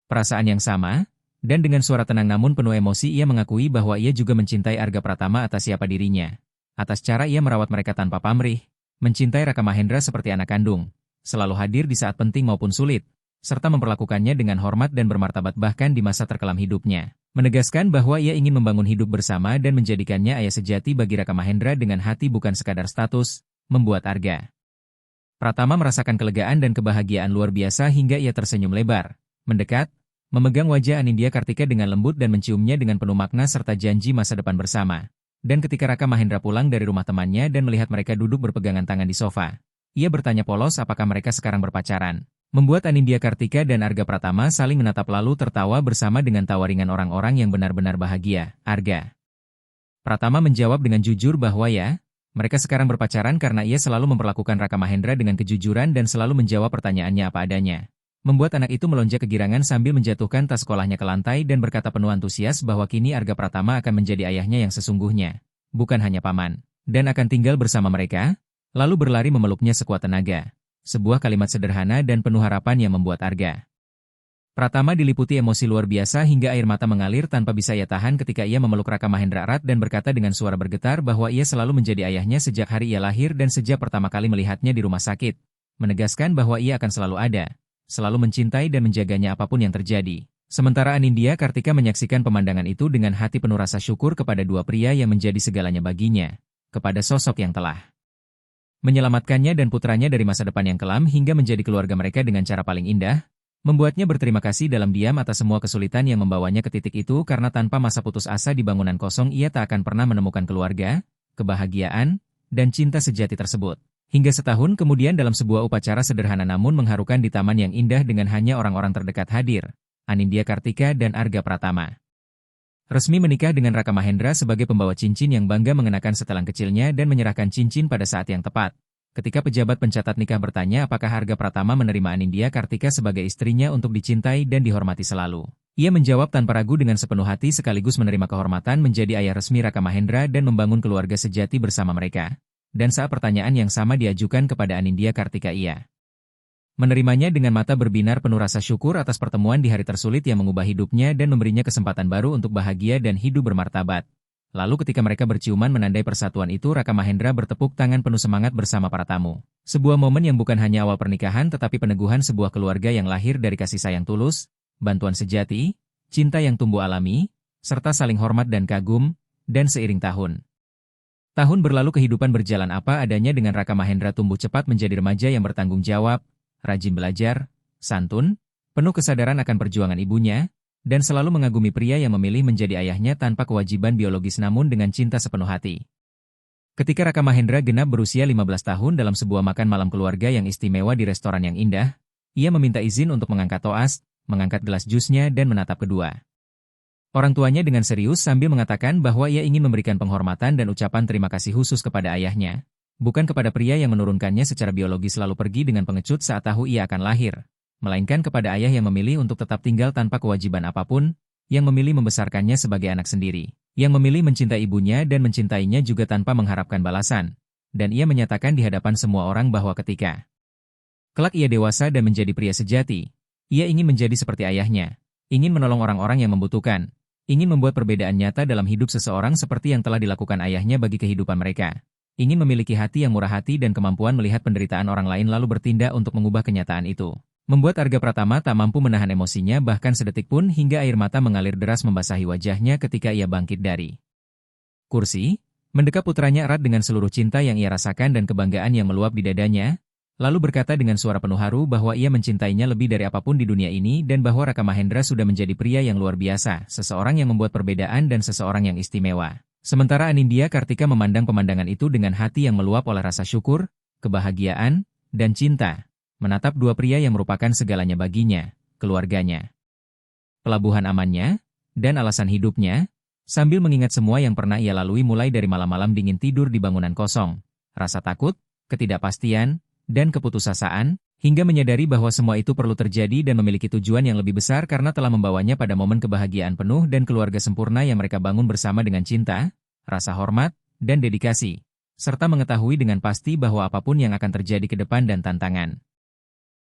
perasaan yang sama. Dan dengan suara tenang namun penuh emosi ia mengakui bahwa ia juga mencintai Arga Pratama atas siapa dirinya. Atas cara ia merawat mereka tanpa pamrih, mencintai Raka Mahendra seperti anak kandung, selalu hadir di saat penting maupun sulit, serta memperlakukannya dengan hormat dan bermartabat bahkan di masa terkelam hidupnya. Menegaskan bahwa ia ingin membangun hidup bersama dan menjadikannya ayah sejati bagi Raka Mahendra dengan hati bukan sekadar status, membuat Arga Pratama merasakan kelegaan dan kebahagiaan luar biasa hingga ia tersenyum lebar, mendekat, memegang wajah Anindya Kartika dengan lembut dan menciumnya dengan penuh makna serta janji masa depan bersama. Dan ketika Raka Mahendra pulang dari rumah temannya dan melihat mereka duduk berpegangan tangan di sofa, ia bertanya polos apakah mereka sekarang berpacaran. Membuat Anindya Kartika dan Arga Pratama saling menatap lalu tertawa bersama dengan tawa ringan orang-orang yang benar-benar bahagia. Arga Pratama menjawab dengan jujur bahwa ya, mereka sekarang berpacaran karena ia selalu memperlakukan Raka Mahendra dengan kejujuran dan selalu menjawab pertanyaannya apa adanya. Membuat anak itu melonjak kegirangan sambil menjatuhkan tas sekolahnya ke lantai dan berkata penuh antusias bahwa kini Arga Pratama akan menjadi ayahnya yang sesungguhnya, bukan hanya paman, dan akan tinggal bersama mereka, lalu berlari memeluknya sekuat tenaga. Sebuah kalimat sederhana dan penuh harapan yang membuat Arga Pratama diliputi emosi luar biasa hingga air mata mengalir tanpa bisa ia tahan ketika ia memeluk Raka Mahendra erat dan berkata dengan suara bergetar bahwa ia selalu menjadi ayahnya sejak hari ia lahir dan sejak pertama kali melihatnya di rumah sakit, menegaskan bahwa ia akan selalu ada, selalu mencintai dan menjaganya apapun yang terjadi. Sementara Anindya Kartika menyaksikan pemandangan itu dengan hati penuh rasa syukur kepada dua pria yang menjadi segalanya baginya, kepada sosok yang telah menyelamatkannya dan putranya dari masa depan yang kelam hingga menjadi keluarga mereka dengan cara paling indah, membuatnya berterima kasih dalam diam atas semua kesulitan yang membawanya ke titik itu karena tanpa masa putus asa di bangunan kosong ia tak akan pernah menemukan keluarga, kebahagiaan, dan cinta sejati tersebut. Hingga setahun kemudian dalam sebuah upacara sederhana namun mengharukan di taman yang indah dengan hanya orang-orang terdekat hadir, Anindya Kartika dan Arga Pratama resmi menikah dengan Raka Mahendra sebagai pembawa cincin yang bangga mengenakan setelan kecilnya dan menyerahkan cincin pada saat yang tepat. Ketika pejabat pencatat nikah bertanya apakah Arga Pratama menerima Anindya Kartika sebagai istrinya untuk dicintai dan dihormati selalu. Ia menjawab tanpa ragu dengan sepenuh hati sekaligus menerima kehormatan menjadi ayah resmi Raka Mahendra dan membangun keluarga sejati bersama mereka. Dan saat pertanyaan yang sama diajukan kepada Anindya Kartika ia menerimanya dengan mata berbinar penuh rasa syukur atas pertemuan di hari tersulit yang mengubah hidupnya dan memberinya kesempatan baru untuk bahagia dan hidup bermartabat. Lalu ketika mereka berciuman menandai persatuan itu Raka Mahendra bertepuk tangan penuh semangat bersama para tamu. Sebuah momen yang bukan hanya awal pernikahan tetapi peneguhan sebuah keluarga yang lahir dari kasih sayang tulus, bantuan sejati, cinta yang tumbuh alami, serta saling hormat dan kagum, dan seiring tahun berlalu kehidupan berjalan apa adanya dengan Raka Mahendra tumbuh cepat menjadi remaja yang bertanggung jawab, rajin belajar, santun, penuh kesadaran akan perjuangan ibunya, dan selalu mengagumi pria yang memilih menjadi ayahnya tanpa kewajiban biologis namun dengan cinta sepenuh hati. Ketika Raka Mahendra genap berusia 15 tahun dalam sebuah makan malam keluarga yang istimewa di restoran yang indah, ia meminta izin untuk mengangkat toas, mengangkat gelas jusnya dan menatap kedua orang tuanya dengan serius sambil mengatakan bahwa ia ingin memberikan penghormatan dan ucapan terima kasih khusus kepada ayahnya. Bukan kepada pria yang menurunkannya secara biologis lalu pergi dengan pengecut saat tahu ia akan lahir, melainkan kepada ayah yang memilih untuk tetap tinggal tanpa kewajiban apapun, yang memilih membesarkannya sebagai anak sendiri, yang memilih mencintai ibunya dan mencintainya juga tanpa mengharapkan balasan. Dan ia menyatakan di hadapan semua orang bahwa ketika kelak ia dewasa dan menjadi pria sejati, ia ingin menjadi seperti ayahnya, ingin menolong orang-orang yang membutuhkan, ingin membuat perbedaan nyata dalam hidup seseorang seperti yang telah dilakukan ayahnya bagi kehidupan mereka. Ingin memiliki hati yang murah hati dan kemampuan melihat penderitaan orang lain lalu bertindak untuk mengubah kenyataan itu. Membuat Arga Pratama tak mampu menahan emosinya bahkan sedetik pun hingga air mata mengalir deras membasahi wajahnya ketika ia bangkit dari kursi, mendekap putranya erat dengan seluruh cinta yang ia rasakan dan kebanggaan yang meluap di dadanya, lalu berkata dengan suara penuh haru bahwa ia mencintainya lebih dari apapun di dunia ini dan bahwa Raka Mahendra sudah menjadi pria yang luar biasa, seseorang yang membuat perbedaan dan seseorang yang istimewa. Sementara Anindya Kartika memandang pemandangan itu dengan hati yang meluap oleh rasa syukur, kebahagiaan, dan cinta, menatap dua pria yang merupakan segalanya baginya, keluarganya, pelabuhan amannya, dan alasan hidupnya, sambil mengingat semua yang pernah ia lalui mulai dari malam-malam dingin tidur di bangunan kosong, rasa takut, ketidakpastian, dan keputusasaan, hingga menyadari bahwa semua itu perlu terjadi dan memiliki tujuan yang lebih besar karena telah membawanya pada momen kebahagiaan penuh dan keluarga sempurna yang mereka bangun bersama dengan cinta, rasa hormat, dan dedikasi, serta mengetahui dengan pasti bahwa apapun yang akan terjadi ke depan dan tantangan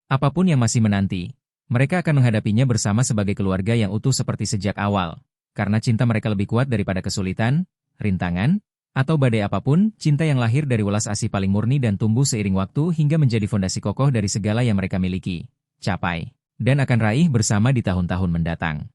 apapun yang masih menanti, mereka akan menghadapinya bersama sebagai keluarga yang utuh seperti sejak awal, karena cinta mereka lebih kuat daripada kesulitan, rintangan, atau badai apapun, cinta yang lahir dari welas asih paling murni dan tumbuh seiring waktu hingga menjadi fondasi kokoh dari segala yang mereka miliki, capai, dan akan raih bersama di tahun-tahun mendatang.